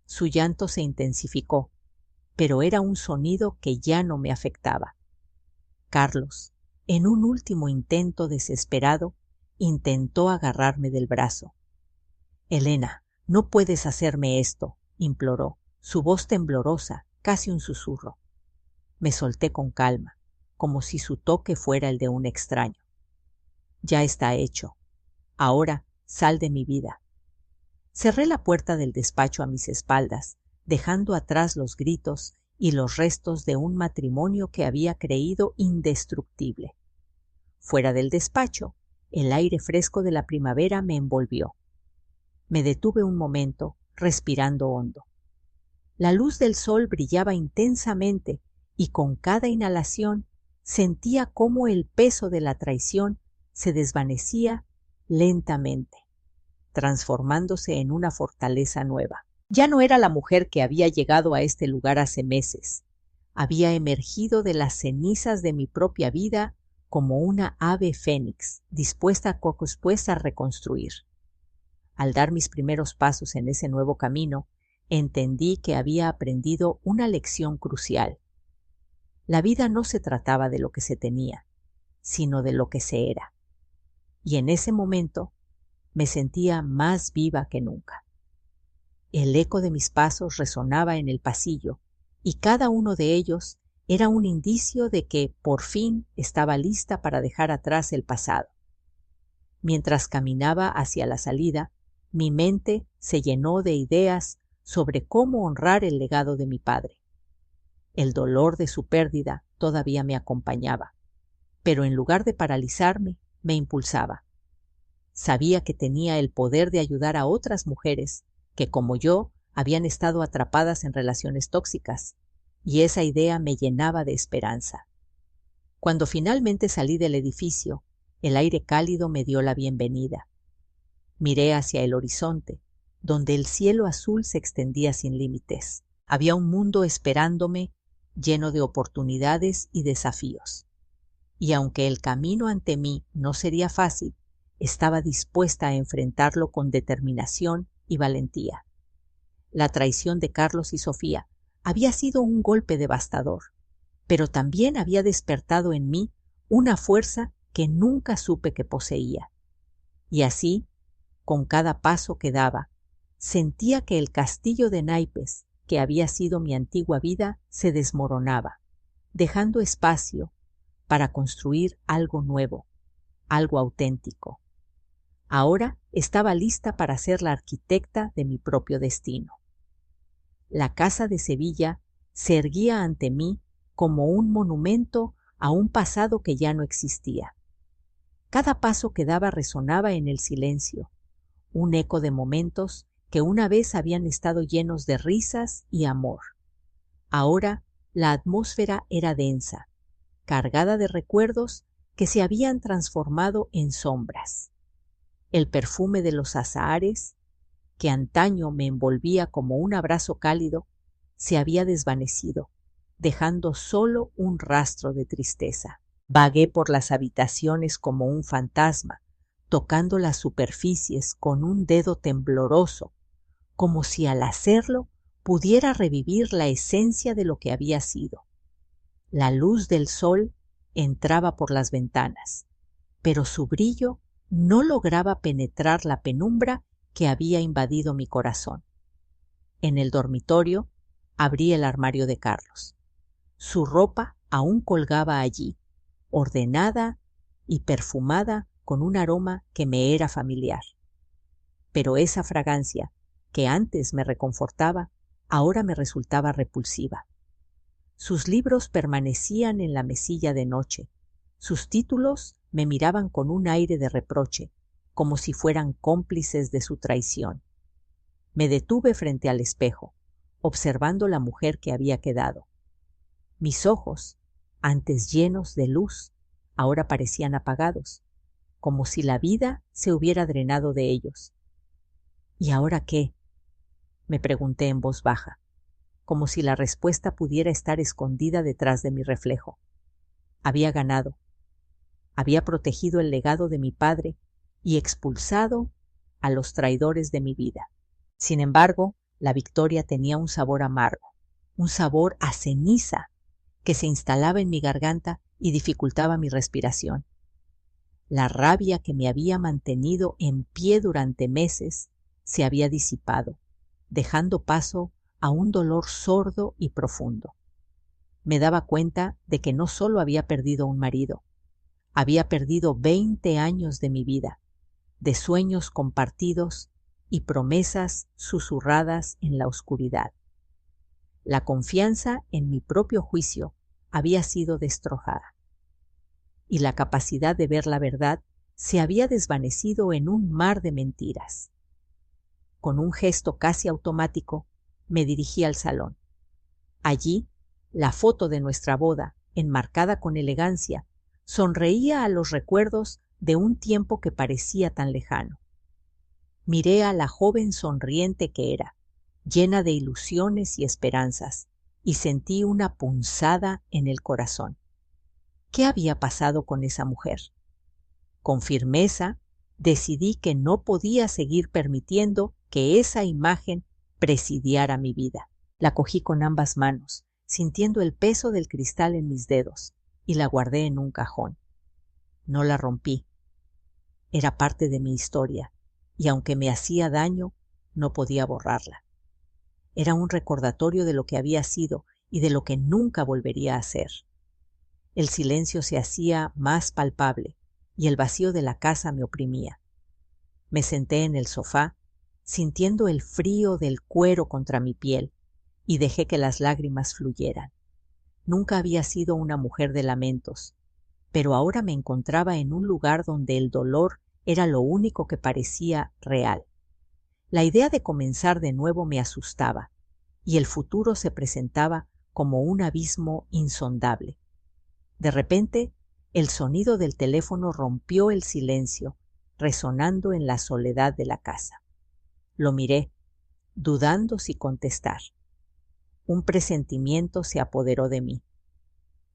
Su llanto se intensificó, pero era un sonido que ya no me afectaba. Carlos, en un último intento desesperado, intentó agarrarme del brazo. Elena, no puedes hacerme esto, imploró, su voz temblorosa, casi un susurro. Me solté con calma, como si su toque fuera el de un extraño. Ya está hecho. Ahora sal de mi vida. Cerré la puerta del despacho a mis espaldas, dejando atrás los gritos y los restos de un matrimonio que había creído indestructible. Fuera del despacho, el aire fresco de la primavera me envolvió. Me detuve un momento, respirando hondo. La luz del sol brillaba intensamente y con cada inhalación sentía cómo el peso de la traición se desvanecía lentamente, transformándose en una fortaleza nueva. Ya no era la mujer que había llegado a este lugar hace meses. Había emergido de las cenizas de mi propia vida como una ave fénix dispuesta a reconstruir. Al dar mis primeros pasos en ese nuevo camino, entendí que había aprendido una lección crucial. La vida no se trataba de lo que se tenía, sino de lo que se era. Y en ese momento me sentía más viva que nunca. El eco de mis pasos resonaba en el pasillo, y cada uno de ellos era un indicio de que por fin estaba lista para dejar atrás el pasado. Mientras caminaba hacia la salida, mi mente se llenó de ideas sobre cómo honrar el legado de mi padre. El dolor de su pérdida todavía me acompañaba, pero en lugar de paralizarme, me impulsaba. Sabía que tenía el poder de ayudar a otras mujeres que, como yo, habían estado atrapadas en relaciones tóxicas, y esa idea me llenaba de esperanza. Cuando finalmente salí del edificio, el aire cálido me dio la bienvenida. Miré hacia el horizonte, donde el cielo azul se extendía sin límites. Había un mundo esperándome, lleno de oportunidades y desafíos. Y aunque el camino ante mí no sería fácil, estaba dispuesta a enfrentarlo con determinación y valentía. La traición de Carlos y Sofía había sido un golpe devastador, pero también había despertado en mí una fuerza que nunca supe que poseía. Y así, con cada paso que daba, sentía que el castillo de naipes, que había sido mi antigua vida, se desmoronaba, dejando espacio para construir algo nuevo, algo auténtico. Ahora estaba lista para ser la arquitecta de mi propio destino. La casa de Sevilla se erguía ante mí como un monumento a un pasado que ya no existía. Cada paso que daba resonaba en el silencio, un eco de momentos que una vez habían estado llenos de risas y amor. Ahora la atmósfera era densa, cargada de recuerdos que se habían transformado en sombras. El perfume de los azahares, que antaño me envolvía como un abrazo cálido, se había desvanecido, dejando solo un rastro de tristeza. Vagué por las habitaciones como un fantasma, tocando las superficies con un dedo tembloroso, como si al hacerlo pudiera revivir la esencia de lo que había sido. La luz del sol entraba por las ventanas, pero su brillo no lograba penetrar la penumbra que había invadido mi corazón. En el dormitorio abrí el armario de Carlos. Su ropa aún colgaba allí, ordenada y perfumada con un aroma que me era familiar. Pero esa fragancia, que antes me reconfortaba, ahora me resultaba repulsiva. Sus libros permanecían en la mesilla de noche. Sus títulos me miraban con un aire de reproche, como si fueran cómplices de su traición. Me detuve frente al espejo, observando la mujer que había quedado. Mis ojos, antes llenos de luz, ahora parecían apagados, como si la vida se hubiera drenado de ellos. ¿Y ahora qué?, me pregunté en voz baja, como si la respuesta pudiera estar escondida detrás de mi reflejo. Había ganado. Había protegido el legado de mi padre y expulsado a los traidores de mi vida. Sin embargo, la victoria tenía un sabor amargo, un sabor a ceniza que se instalaba en mi garganta y dificultaba mi respiración. La rabia que me había mantenido en pie durante meses se había disipado, dejando paso a un dolor sordo y profundo. Me daba cuenta de que no solo había perdido un marido, había perdido 20 años de mi vida, de sueños compartidos y promesas susurradas en la oscuridad. La confianza en mi propio juicio había sido destrozada, y la capacidad de ver la verdad se había desvanecido en un mar de mentiras. Con un gesto casi automático, me dirigí al salón. Allí, la foto de nuestra boda, enmarcada con elegancia, sonreía a los recuerdos de un tiempo que parecía tan lejano. Miré a la joven sonriente que era, llena de ilusiones y esperanzas, y sentí una punzada en el corazón. ¿Qué había pasado con esa mujer? Con firmeza decidí que no podía seguir permitiendo que esa imagen presidiara mi vida. La cogí con ambas manos, sintiendo el peso del cristal en mis dedos, y la guardé en un cajón. No la rompí. Era parte de mi historia, y aunque me hacía daño, no podía borrarla. Era un recordatorio de lo que había sido y de lo que nunca volvería a ser. El silencio se hacía más palpable y el vacío de la casa me oprimía. Me senté en el sofá, sintiendo el frío del cuero contra mi piel, y dejé que las lágrimas fluyeran. Nunca había sido una mujer de lamentos, pero ahora me encontraba en un lugar donde el dolor era lo único que parecía real. La idea de comenzar de nuevo me asustaba, y el futuro se presentaba como un abismo insondable. De repente, el sonido del teléfono rompió el silencio, resonando en la soledad de la casa. Lo miré, dudando si contestar. Un presentimiento se apoderó de mí.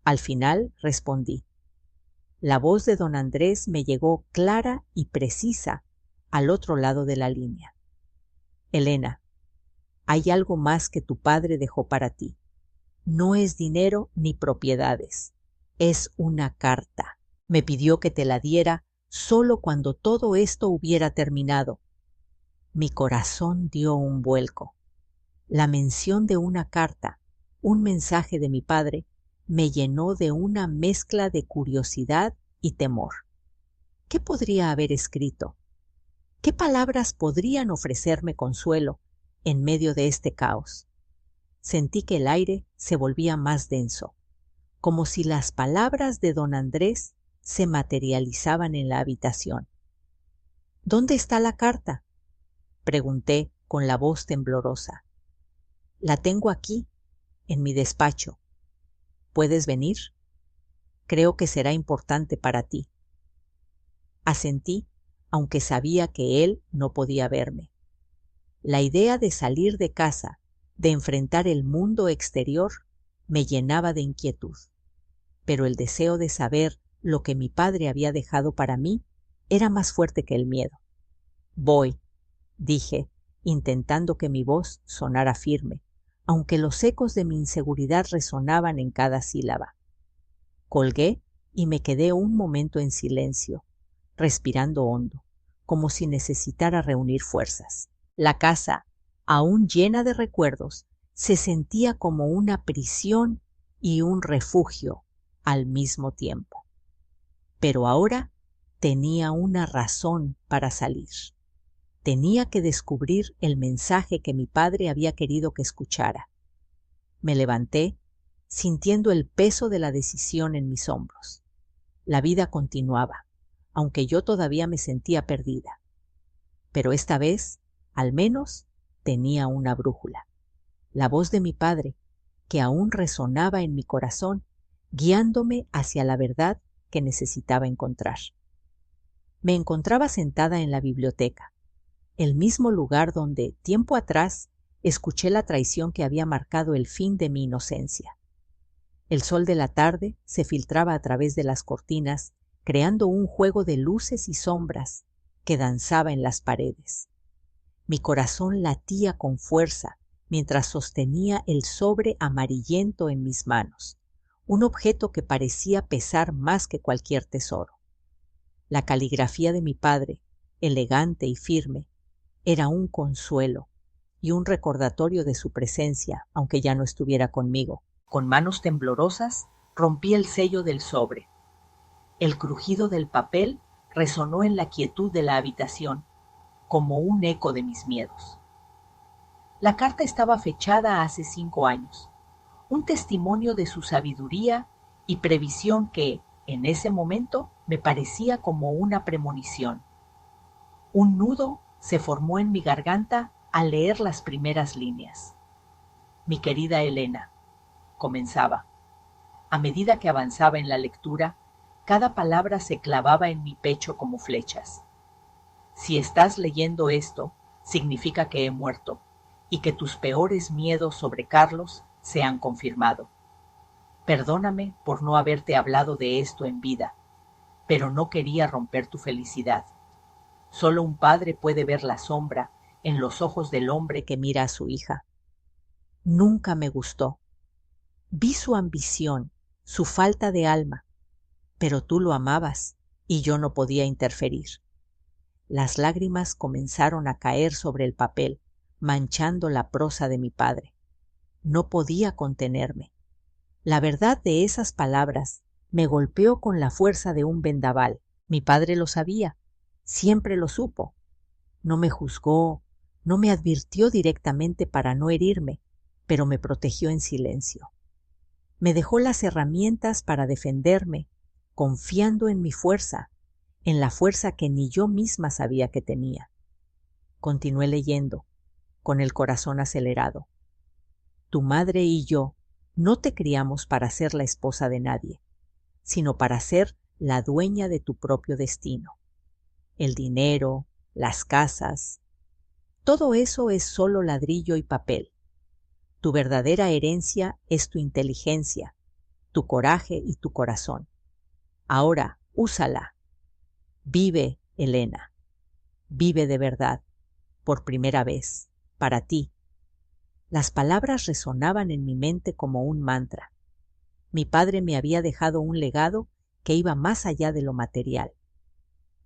Al final respondí. La voz de don Andrés me llegó clara y precisa al otro lado de la línea. Elena, hay algo más que tu padre dejó para ti. No es dinero ni propiedades. Es una carta. Me pidió que te la diera solo cuando todo esto hubiera terminado. Mi corazón dio un vuelco. La mención de una carta, un mensaje de mi padre, me llenó de una mezcla de curiosidad y temor. ¿Qué podría haber escrito? ¿Qué palabras podrían ofrecerme consuelo en medio de este caos? Sentí que el aire se volvía más denso, como si las palabras de don Andrés se materializaban en la habitación. ¿Dónde está la carta?, pregunté con la voz temblorosa. La tengo aquí, en mi despacho. ¿Puedes venir? Creo que será importante para ti. Asentí, aunque sabía que él no podía verme. La idea de salir de casa, de enfrentar el mundo exterior, me llenaba de inquietud. Pero el deseo de saber lo que mi padre había dejado para mí era más fuerte que el miedo. Voy, dije, intentando que mi voz sonara firme, aunque los ecos de mi inseguridad resonaban en cada sílaba. Colgué y me quedé un momento en silencio, respirando hondo, como si necesitara reunir fuerzas. La casa, aún llena de recuerdos, se sentía como una prisión y un refugio al mismo tiempo. Pero ahora tenía una razón para salir. Tenía que descubrir el mensaje que mi padre había querido que escuchara. Me levanté, sintiendo el peso de la decisión en mis hombros. La vida continuaba, aunque yo todavía me sentía perdida. Pero esta vez, al menos, tenía una brújula. La voz de mi padre, que aún resonaba en mi corazón, guiándome hacia la verdad que necesitaba encontrar. Me encontraba sentada en la biblioteca, el mismo lugar donde, tiempo atrás, escuché la traición que había marcado el fin de mi inocencia. El sol de la tarde se filtraba a través de las cortinas, creando un juego de luces y sombras que danzaba en las paredes. Mi corazón latía con fuerza mientras sostenía el sobre amarillento en mis manos, un objeto que parecía pesar más que cualquier tesoro. La caligrafía de mi padre, elegante y firme, era un consuelo y un recordatorio de su presencia, aunque ya no estuviera conmigo. Con manos temblorosas rompí el sello del sobre. El crujido del papel resonó en la quietud de la habitación, como un eco de mis miedos. La carta estaba fechada hace 5 años, un testimonio de su sabiduría y previsión que, en ese momento, me parecía como una premonición. Un nudo se formó en mi garganta al leer las primeras líneas. Mi querida Elena, comenzaba. A medida que avanzaba en la lectura, cada palabra se clavaba en mi pecho como flechas. Si estás leyendo esto, significa que he muerto y que tus peores miedos sobre Carlos se han confirmado. Perdóname por no haberte hablado de esto en vida, pero no quería romper tu felicidad. Solo un padre puede ver la sombra en los ojos del hombre que mira a su hija. Nunca me gustó. Vi su ambición, su falta de alma, pero tú lo amabas y yo no podía interferir. Las lágrimas comenzaron a caer sobre el papel, manchando la prosa de mi padre. No podía contenerme. La verdad de esas palabras me golpeó con la fuerza de un vendaval. Mi padre lo sabía, siempre lo supo. No me juzgó, no me advirtió directamente para no herirme, pero me protegió en silencio. Me dejó las herramientas para defenderme, confiando en mi fuerza, en la fuerza que ni yo misma sabía que tenía. Continué leyendo, con el corazón acelerado. Tu madre y yo no te criamos para ser la esposa de nadie, sino para ser la dueña de tu propio destino. El dinero, las casas, todo eso es solo ladrillo y papel. Tu verdadera herencia es tu inteligencia, tu coraje y tu corazón. Ahora, úsala. Vive, Elena. Vive de verdad, por primera vez, para ti. Las palabras resonaban en mi mente como un mantra. Mi padre me había dejado un legado que iba más allá de lo material.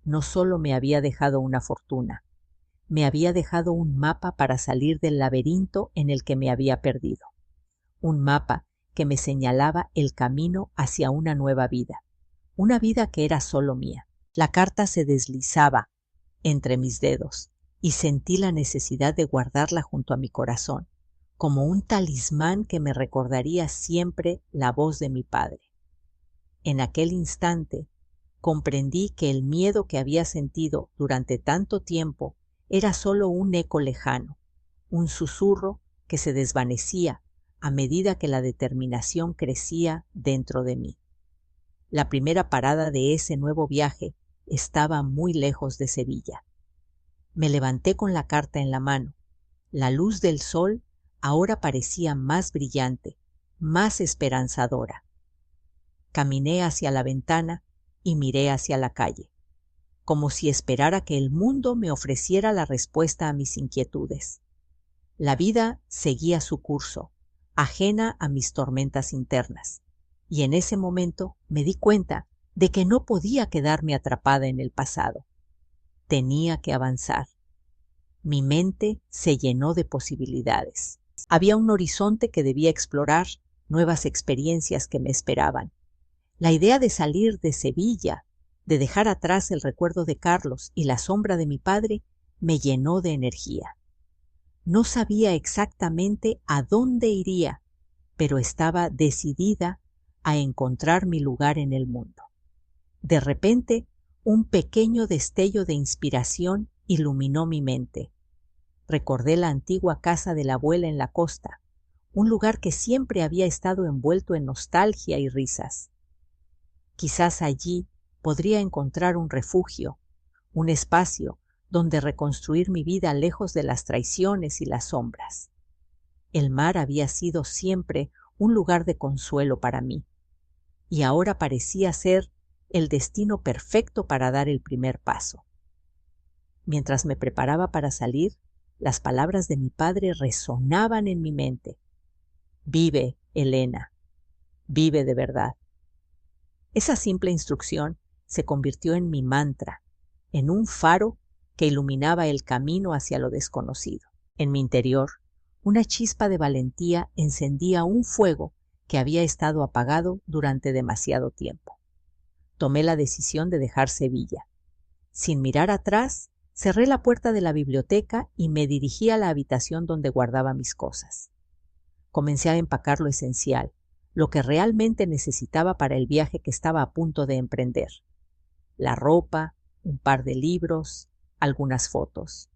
No solo me había dejado una fortuna, me había dejado un mapa para salir del laberinto en el que me había perdido. Un mapa que me señalaba el camino hacia una nueva vida, una vida que era solo mía. La carta se deslizaba entre mis dedos y sentí la necesidad de guardarla junto a mi corazón, como un talismán que me recordaría siempre la voz de mi padre. En aquel instante comprendí que el miedo que había sentido durante tanto tiempo era solo un eco lejano, un susurro que se desvanecía a medida que la determinación crecía dentro de mí. La primera parada de ese nuevo viaje estaba muy lejos de Sevilla. Me levanté con la carta en la mano. La luz del sol ahora parecía más brillante, más esperanzadora. Caminé hacia la ventana y miré hacia la calle, como si esperara que el mundo me ofreciera la respuesta a mis inquietudes. La vida seguía su curso, ajena a mis tormentas internas, y en ese momento me di cuenta de que no podía quedarme atrapada en el pasado. Tenía que avanzar. Mi mente se llenó de posibilidades. Había un horizonte que debía explorar, nuevas experiencias que me esperaban. La idea de salir de Sevilla, de dejar atrás el recuerdo de Carlos y la sombra de mi padre, me llenó de energía. No sabía exactamente a dónde iría, pero estaba decidida a encontrar mi lugar en el mundo. De repente, un pequeño destello de inspiración iluminó mi mente. Recordé la antigua casa de la abuela en la costa, un lugar que siempre había estado envuelto en nostalgia y risas. Quizás allí podría encontrar un refugio, un espacio donde reconstruir mi vida lejos de las traiciones y las sombras. El mar había sido siempre un lugar de consuelo para mí, y ahora parecía ser el destino perfecto para dar el primer paso. Mientras me preparaba para salir, las palabras de mi padre resonaban en mi mente. Vive, Elena, vive de verdad. Esa simple instrucción se convirtió en mi mantra, en un faro que iluminaba el camino hacia lo desconocido. En mi interior, una chispa de valentía encendía un fuego que había estado apagado durante demasiado tiempo. Tomé la decisión de dejar Sevilla. Sin mirar atrás, cerré la puerta de la biblioteca y me dirigí a la habitación donde guardaba mis cosas. Comencé a empacar lo esencial, lo que realmente necesitaba para el viaje que estaba a punto de emprender. La ropa, un par de libros, algunas fotos.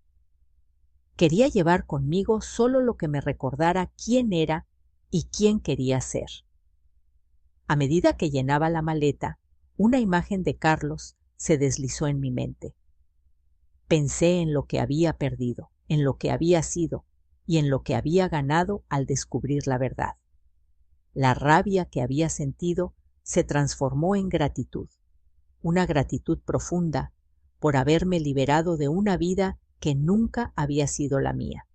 Quería llevar conmigo solo lo que me recordara quién era y quién quería ser. A medida que llenaba la maleta, una imagen de Carlos se deslizó en mi mente. Pensé en lo que había perdido, en lo que había sido y en lo que había ganado al descubrir la verdad. La rabia que había sentido se transformó en gratitud, una gratitud profunda por haberme liberado de una vida que nunca había sido la mía.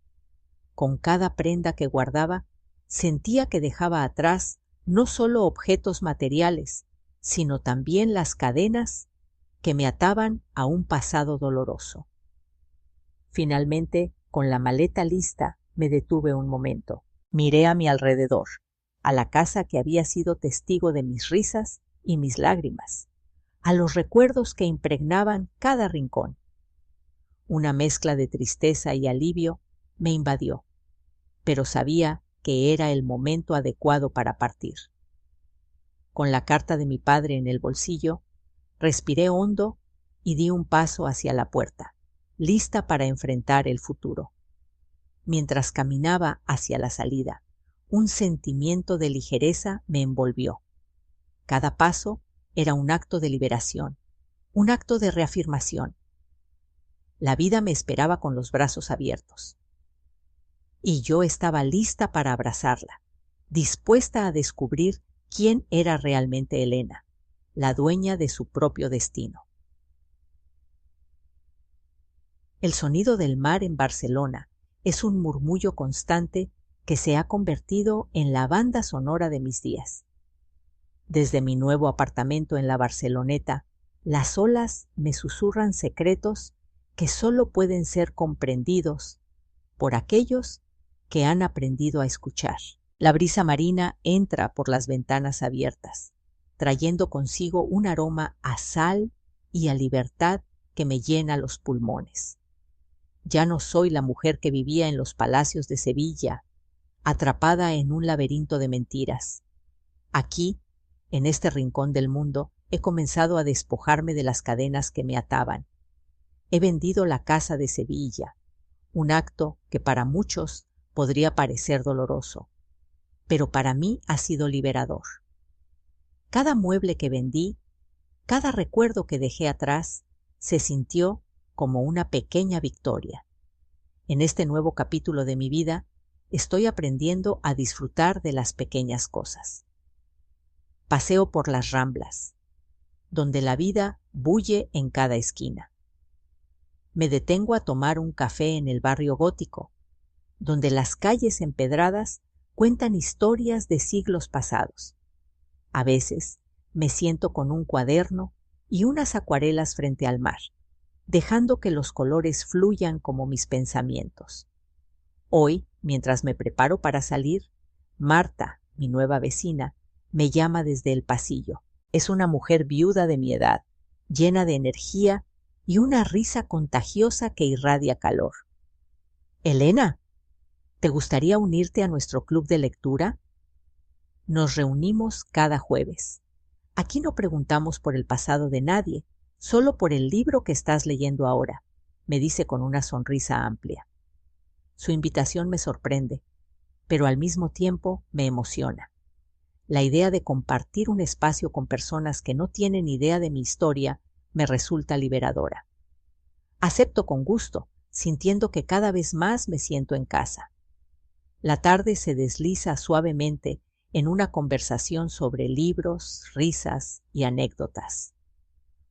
Con cada prenda que guardaba, sentía que dejaba atrás no solo objetos materiales, sino también las cadenas que me ataban a un pasado doloroso. Finalmente, con la maleta lista, me detuve un momento. Miré a mi alrededor, a la casa que había sido testigo de mis risas y mis lágrimas, a los recuerdos que impregnaban cada rincón. Una mezcla de tristeza y alivio me invadió, pero sabía que era el momento adecuado para partir. Con la carta de mi padre en el bolsillo, respiré hondo y di un paso hacia la puerta, lista para enfrentar el futuro. Mientras caminaba hacia la salida, un sentimiento de ligereza me envolvió. Cada paso era un acto de liberación, un acto de reafirmación. La vida me esperaba con los brazos abiertos. Y yo estaba lista para abrazarla, dispuesta a descubrir quién era realmente Elena, la dueña de su propio destino. El sonido del mar en Barcelona es un murmullo constante que se ha convertido en la banda sonora de mis días. Desde mi nuevo apartamento en la Barceloneta, las olas me susurran secretos que solo pueden ser comprendidos por aquellos que han aprendido a escuchar. La brisa marina entra por las ventanas abiertas, trayendo consigo un aroma a sal y a libertad que me llena los pulmones. Ya no soy la mujer que vivía en los palacios de Sevilla, atrapada en un laberinto de mentiras. Aquí, en este rincón del mundo, he comenzado a despojarme de las cadenas que me ataban. He vendido la casa de Sevilla, un acto que para muchos podría parecer doloroso, pero para mí ha sido liberador. Cada mueble que vendí, cada recuerdo que dejé atrás, se sintió como una pequeña victoria. En este nuevo capítulo de mi vida, estoy aprendiendo a disfrutar de las pequeñas cosas. Paseo por las Ramblas, donde la vida bulle en cada esquina. Me detengo a tomar un café en el barrio gótico, donde las calles empedradas cuentan historias de siglos pasados. A veces me siento con un cuaderno y unas acuarelas frente al mar, dejando que los colores fluyan como mis pensamientos. Hoy, mientras me preparo para salir, Marta, mi nueva vecina, me llama desde el pasillo. Es una mujer viuda de mi edad, llena de energía y una risa contagiosa que irradia calor. «Elena, ¿te gustaría unirte a nuestro club de lectura?» Nos reunimos cada jueves. Aquí no preguntamos por el pasado de nadie, solo por el libro que estás leyendo ahora, me dice con una sonrisa amplia. Su invitación me sorprende, pero al mismo tiempo me emociona. La idea de compartir un espacio con personas que no tienen idea de mi historia me resulta liberadora. Acepto con gusto, sintiendo que cada vez más me siento en casa. La tarde se desliza suavemente en una conversación sobre libros, risas y anécdotas.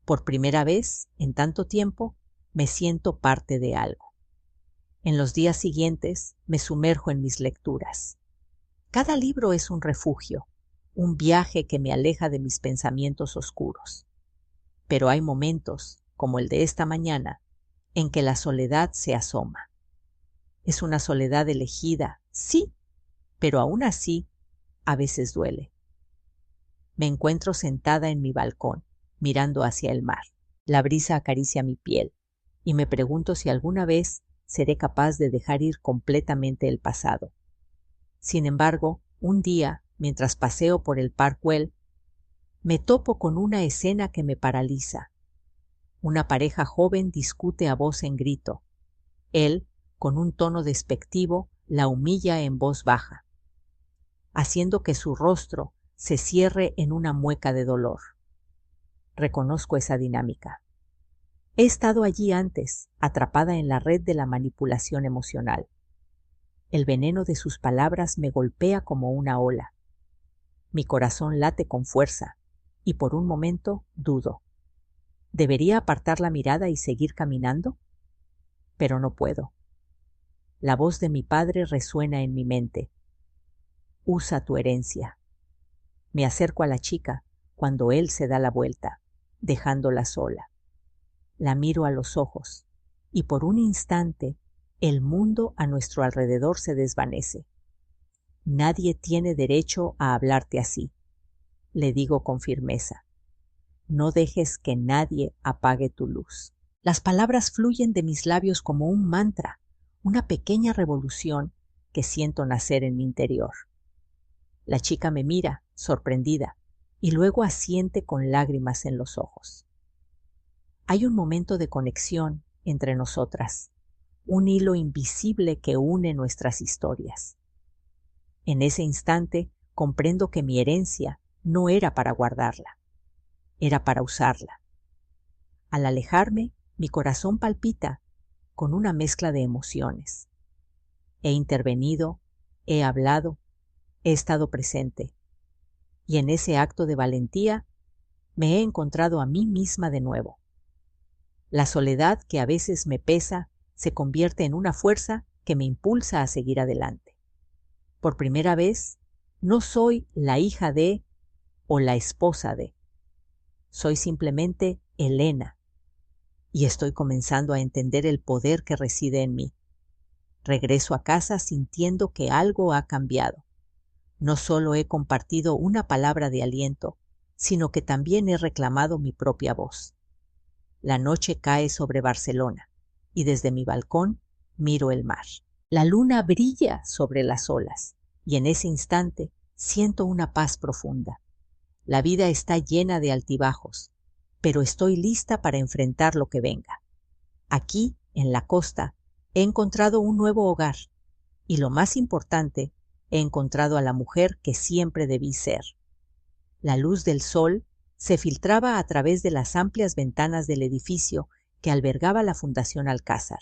Por primera vez en tanto tiempo me siento parte de algo. En los días siguientes me sumerjo en mis lecturas. Cada libro es un refugio, un viaje que me aleja de mis pensamientos oscuros. Pero hay momentos, como el de esta mañana, en que la soledad se asoma. Es una soledad elegida, sí, pero aún así, a veces duele. Me encuentro sentada en mi balcón, mirando hacia el mar. La brisa acaricia mi piel, y me pregunto si alguna vez seré capaz de dejar ir completamente el pasado. Sin embargo, un día, mientras paseo por el Park Güell, me topo con una escena que me paraliza. Una pareja joven discute a voz en grito. Él, con un tono despectivo, la humilla en voz baja, haciendo que su rostro se cierre en una mueca de dolor. Reconozco esa dinámica. He estado allí antes, atrapada en la red de la manipulación emocional. El veneno de sus palabras me golpea como una ola. Mi corazón late con fuerza y por un momento dudo. ¿Debería apartar la mirada y seguir caminando? Pero no puedo. La voz de mi padre resuena en mi mente. Usa tu herencia. Me acerco a la chica cuando él se da la vuelta, dejándola sola. La miro a los ojos y por un instante el mundo a nuestro alrededor se desvanece. Nadie tiene derecho a hablarte así, le digo con firmeza. No dejes que nadie apague tu luz. Las palabras fluyen de mis labios como un mantra, una pequeña revolución que siento nacer en mi interior. La chica me mira, sorprendida, y luego asiente con lágrimas en los ojos. Hay un momento de conexión entre nosotras, un hilo invisible que une nuestras historias. En ese instante comprendo que mi herencia no era para guardarla, era para usarla. Al alejarme, mi corazón palpita con una mezcla de emociones. He intervenido, he hablado, he estado presente. Y en ese acto de valentía me he encontrado a mí misma de nuevo. La soledad que a veces me pesa se convierte en una fuerza que me impulsa a seguir adelante. Por primera vez, no soy la hija de o la esposa de. Soy simplemente Elena. Y estoy comenzando a entender el poder que reside en mí. Regreso a casa sintiendo que algo ha cambiado. No solo he compartido una palabra de aliento, sino que también he reclamado mi propia voz. La noche cae sobre Barcelona y desde mi balcón miro el mar. La luna brilla sobre las olas y en ese instante siento una paz profunda. La vida está llena de altibajos, pero estoy lista para enfrentar lo que venga. Aquí, en la costa, he encontrado un nuevo hogar y lo más importante, he encontrado a la mujer que siempre debí ser. La luz del sol se filtraba a través de las amplias ventanas del edificio que albergaba la Fundación Alcázar,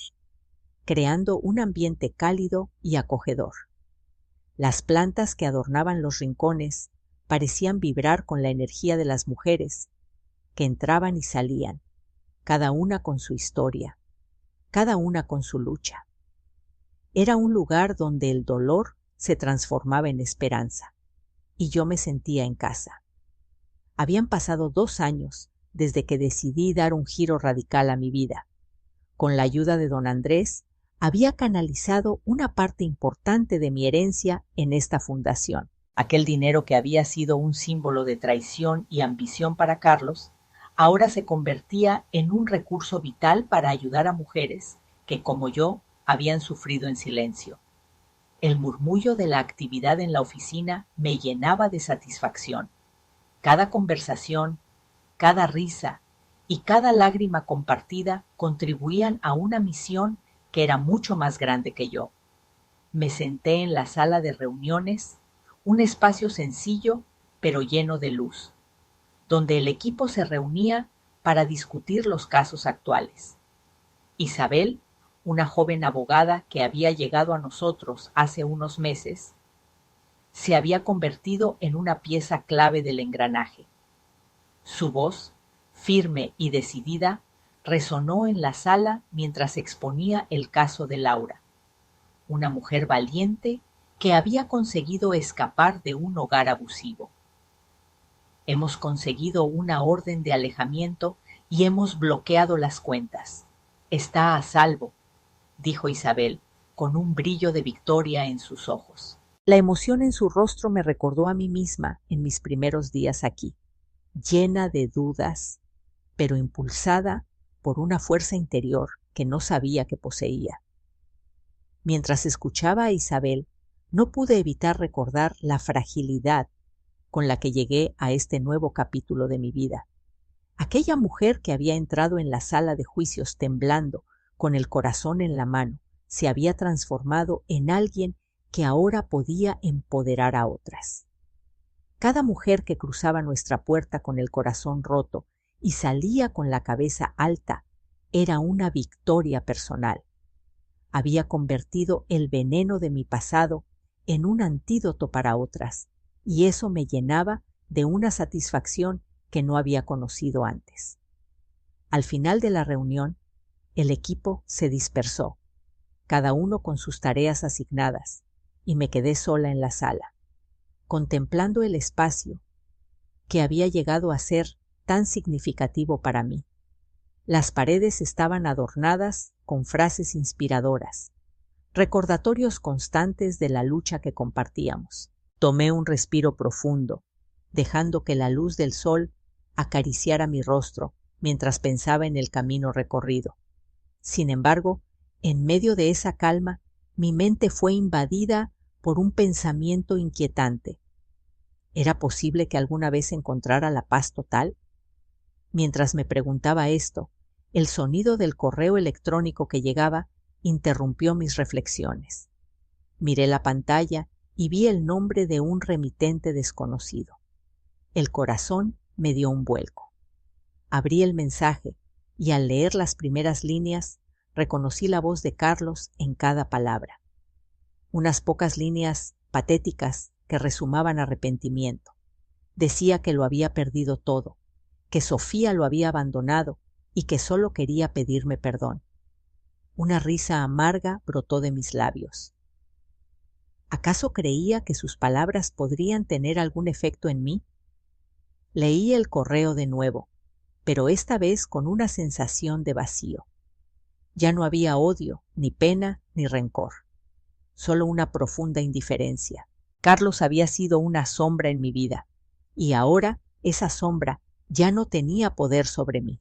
creando un ambiente cálido y acogedor. Las plantas que adornaban los rincones parecían vibrar con la energía de las mujeres que entraban y salían, cada una con su historia, cada una con su lucha. Era un lugar donde el dolor se transformaba en esperanza, y yo me sentía en casa. Habían pasado 2 años desde que decidí dar un giro radical a mi vida. Con la ayuda de don Andrés, había canalizado una parte importante de mi herencia en esta fundación. Aquel dinero que había sido un símbolo de traición y ambición para Carlos, ahora se convertía en un recurso vital para ayudar a mujeres que, como yo, habían sufrido en silencio. El murmullo de la actividad en la oficina me llenaba de satisfacción. Cada conversación, cada risa y cada lágrima compartida contribuían a una misión que era mucho más grande que yo. Me senté en la sala de reuniones, un espacio sencillo pero lleno de luz, donde el equipo se reunía para discutir los casos actuales. Isabel, una joven abogada que había llegado a nosotros hace unos meses, se había convertido en una pieza clave del engranaje. Su voz, firme y decidida, resonó en la sala mientras exponía el caso de Laura, una mujer valiente que había conseguido escapar de un hogar abusivo. Hemos conseguido una orden de alejamiento y hemos bloqueado las cuentas. Está a salvo, dijo Isabel, con un brillo de victoria en sus ojos. La emoción en su rostro me recordó a mí misma en mis primeros días aquí, llena de dudas, pero impulsada por una fuerza interior que no sabía que poseía. Mientras escuchaba a Isabel, no pude evitar recordar la fragilidad con la que llegué a este nuevo capítulo de mi vida. Aquella mujer que había entrado en la sala de juicios temblando, con el corazón en la mano, se había transformado en alguien que ahora podía empoderar a otras. Cada mujer que cruzaba nuestra puerta con el corazón roto y salía con la cabeza alta era una victoria personal. Había convertido el veneno de mi pasado en un antídoto para otras, y eso me llenaba de una satisfacción que no había conocido antes. Al final de la reunión, el equipo se dispersó, cada uno con sus tareas asignadas, y me quedé sola en la sala, contemplando el espacio que había llegado a ser tan significativo para mí. Las paredes estaban adornadas con frases inspiradoras, recordatorios constantes de la lucha que compartíamos. Tomé un respiro profundo, dejando que la luz del sol acariciara mi rostro mientras pensaba en el camino recorrido. Sin embargo, en medio de esa calma, mi mente fue invadida por un pensamiento inquietante. ¿Era posible que alguna vez encontrara la paz total? Mientras me preguntaba esto, el sonido del correo electrónico que llegaba interrumpió mis reflexiones. Miré la pantalla y vi el nombre de un remitente desconocido. El corazón me dio un vuelco. Abrí el mensaje y al leer las primeras líneas reconocí la voz de Carlos en cada palabra. Unas pocas líneas patéticas que rezumaban arrepentimiento. Decía que lo había perdido todo, que Sofía lo había abandonado y que solo quería pedirme perdón. Una risa amarga brotó de mis labios. ¿Acaso creía que sus palabras podrían tener algún efecto en mí? Leí el correo de nuevo, pero esta vez con una sensación de vacío. Ya no había odio, ni pena, ni rencor. Solo una profunda indiferencia. Carlos había sido una sombra en mi vida, y ahora esa sombra ya no tenía poder sobre mí.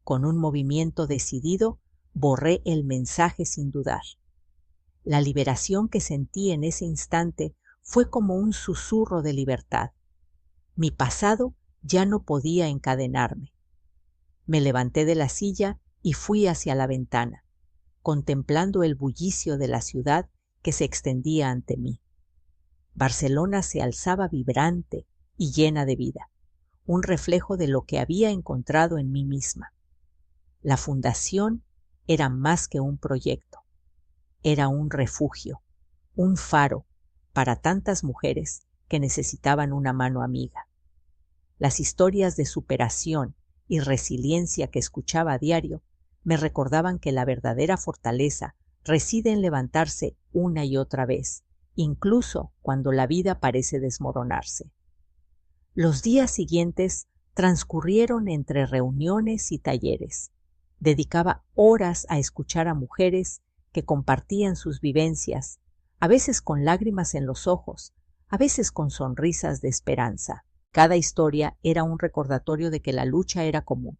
Con un movimiento decidido, borré el mensaje sin dudar. La liberación que sentí en ese instante fue como un susurro de libertad. Mi pasado ya no podía encadenarme. Me levanté de la silla y fui hacia la ventana, contemplando el bullicio de la ciudad que se extendía ante mí. Barcelona se alzaba vibrante y llena de vida, un reflejo de lo que había encontrado en mí misma. La fundación era más que un proyecto, era un refugio, un faro para tantas mujeres que necesitaban una mano amiga. Las historias de superación y resiliencia que escuchaba a diario me recordaban que la verdadera fortaleza reside en levantarse una y otra vez, incluso cuando la vida parece desmoronarse. Los días siguientes transcurrieron entre reuniones y talleres. Dedicaba horas a escuchar a mujeres que compartían sus vivencias, a veces con lágrimas en los ojos, a veces con sonrisas de esperanza. Cada historia era un recordatorio de que la lucha era común,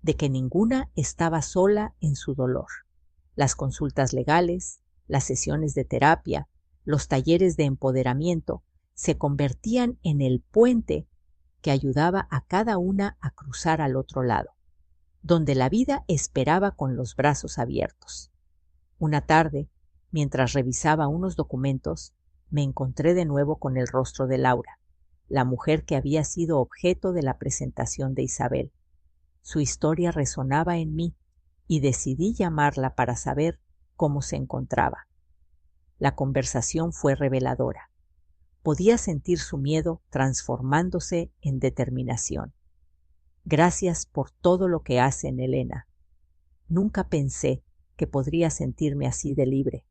de que ninguna estaba sola en su dolor. Las consultas legales, las sesiones de terapia, los talleres de empoderamiento se convertían en el puente que ayudaba a cada una a cruzar al otro lado, donde la vida esperaba con los brazos abiertos. Una tarde, mientras revisaba unos documentos, me encontré de nuevo con el rostro de Laura, la mujer que había sido objeto de la presentación de Isabel. Su historia resonaba en mí y decidí llamarla para saber cómo se encontraba. La conversación fue reveladora. Podía sentir su miedo transformándose en determinación. Gracias por todo lo que hacen, Elena. Nunca pensé que podría sentirme así de libre,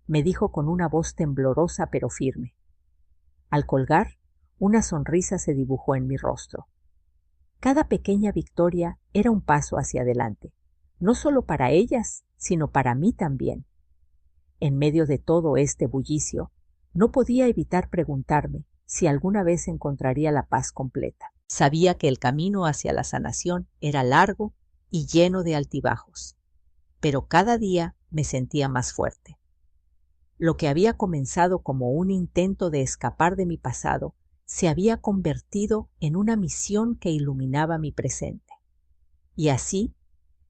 me dijo con una voz temblorosa pero firme. Al colgar, una sonrisa se dibujó en mi rostro. Cada pequeña victoria era un paso hacia adelante, no solo para ellas, sino para mí también. En medio de todo este bullicio, no podía evitar preguntarme si alguna vez encontraría la paz completa. Sabía que el camino hacia la sanación era largo y lleno de altibajos, pero cada día me sentía más fuerte. Lo que había comenzado como un intento de escapar de mi pasado se había convertido en una misión que iluminaba mi presente. Y así,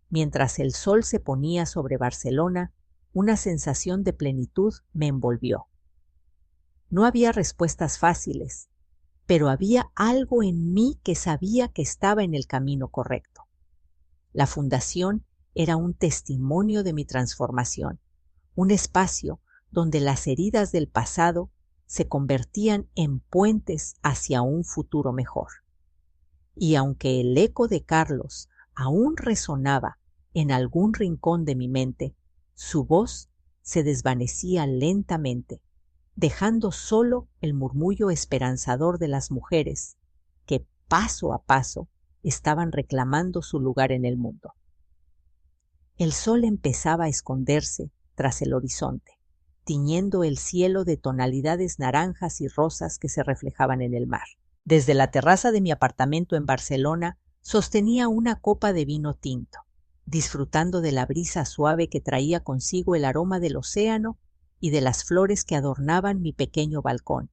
mientras el sol se ponía sobre Barcelona, una sensación de plenitud me envolvió. No había respuestas fáciles, pero había algo en mí que sabía que estaba en el camino correcto. La fundación era un testimonio de mi transformación, un espacio donde las heridas del pasado se convertían en puentes hacia un futuro mejor. Y aunque el eco de Carlos aún resonaba en algún rincón de mi mente, su voz se desvanecía lentamente, dejando solo el murmullo esperanzador de las mujeres que paso a paso estaban reclamando su lugar en el mundo. El sol empezaba a esconderse tras el horizonte, tiñendo el cielo de tonalidades naranjas y rosas que se reflejaban en el mar. Desde la terraza de mi apartamento en Barcelona sostenía una copa de vino tinto, disfrutando de la brisa suave que traía consigo el aroma del océano y de las flores que adornaban mi pequeño balcón.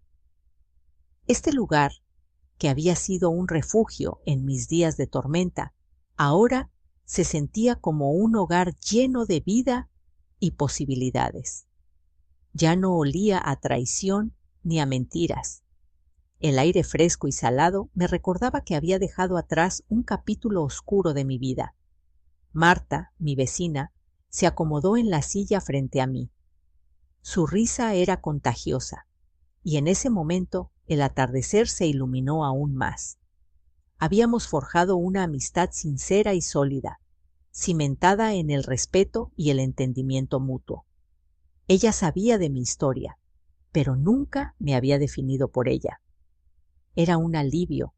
Este lugar, que había sido un refugio en mis días de tormenta, ahora se sentía como un hogar lleno de vida y posibilidades. Ya no olía a traición ni a mentiras. El aire fresco y salado me recordaba que había dejado atrás un capítulo oscuro de mi vida. Marta, mi vecina, se acomodó en la silla frente a mí. Su risa era contagiosa, y en ese momento el atardecer se iluminó aún más. Habíamos forjado una amistad sincera y sólida, cimentada en el respeto y el entendimiento mutuo. Ella sabía de mi historia, pero nunca me había definido por ella. Era un alivio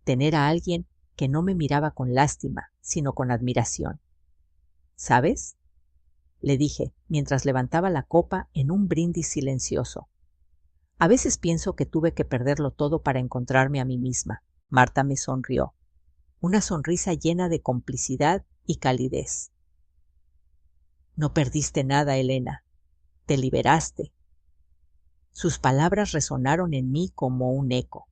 tener a alguien que no me miraba con lástima, sino con admiración. ¿Sabes?, le dije mientras levantaba la copa en un brindis silencioso. A veces pienso que tuve que perderlo todo para encontrarme a mí misma. Marta me sonrió, una sonrisa llena de complicidad y calidez. No perdiste nada, Elena. Te liberaste. Sus palabras resonaron en mí como un eco.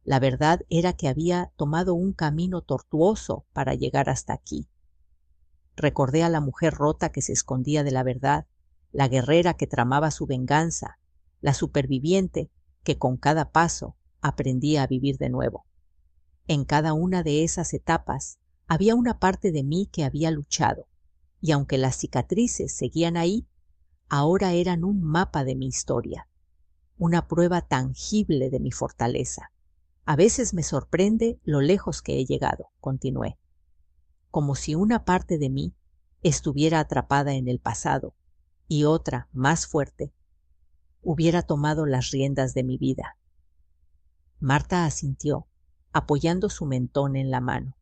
La verdad era que había tomado un camino tortuoso para llegar hasta aquí. Recordé a la mujer rota que se escondía de la verdad, la guerrera que tramaba su venganza, la superviviente que con cada paso aprendía a vivir de nuevo. En cada una de esas etapas había una parte de mí que había luchado, y aunque las cicatrices seguían ahí, ahora eran un mapa de mi historia, una prueba tangible de mi fortaleza. A veces me sorprende lo lejos que he llegado, continué, como si una parte de mí estuviera atrapada en el pasado y otra, más fuerte, hubiera tomado las riendas de mi vida. Marta asintió, apoyando su mentón en la mano,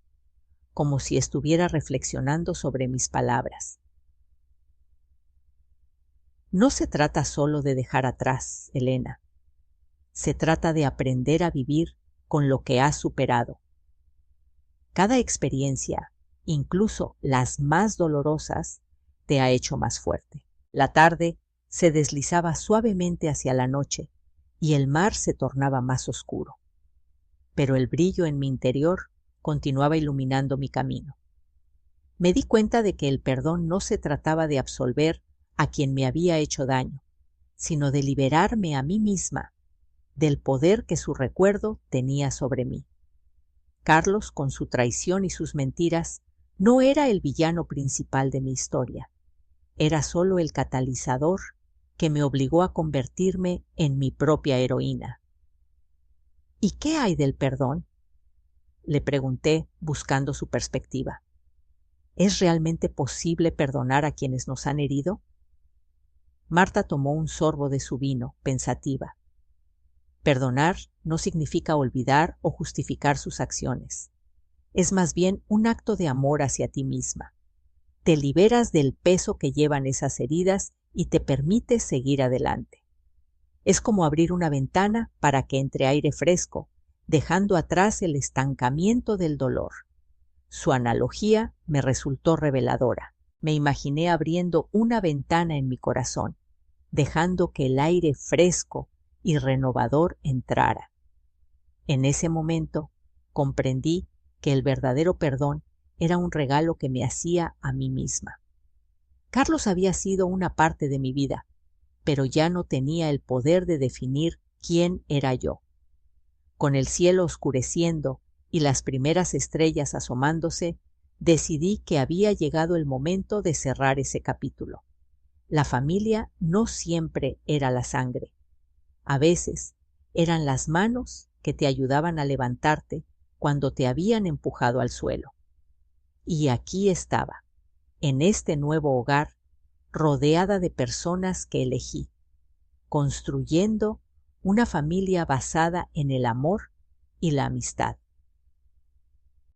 como si estuviera reflexionando sobre mis palabras. No se trata solo de dejar atrás, Elena. Se trata de aprender a vivir con lo que has superado. Cada experiencia, incluso las más dolorosas, te ha hecho más fuerte. La tarde se deslizaba suavemente hacia la noche y el mar se tornaba más oscuro. Pero el brillo en mi interior continuaba iluminando mi camino. Me di cuenta de que el perdón no se trataba de absolver a quien me había hecho daño, sino de liberarme a mí misma del poder que su recuerdo tenía sobre mí. Carlos, con su traición y sus mentiras, no era el villano principal de mi historia. Era solo el catalizador que me obligó a convertirme en mi propia heroína. ¿Y qué hay del perdón?, le pregunté, buscando su perspectiva. ¿Es realmente posible perdonar a quienes nos han herido? Marta tomó un sorbo de su vino, pensativa. Perdonar no significa olvidar o justificar sus acciones. Es más bien un acto de amor hacia ti misma. Te liberas del peso que llevan esas heridas y te permites seguir adelante. Es como abrir una ventana para que entre aire fresco, dejando atrás el estancamiento del dolor. Su analogía me resultó reveladora. Me imaginé abriendo una ventana en mi corazón, dejando que el aire fresco y renovador entrara. En ese momento comprendí que el verdadero perdón era un regalo que me hacía a mí misma. Carlos había sido una parte de mi vida, pero ya no tenía el poder de definir quién era yo. Con el cielo oscureciendo y las primeras estrellas asomándose, decidí que había llegado el momento de cerrar ese capítulo. La familia no siempre era la sangre. A veces eran las manos que te ayudaban a levantarte cuando te habían empujado al suelo. Y aquí estaba, en este nuevo hogar, rodeada de personas que elegí, construyendo una familia basada en el amor y la amistad.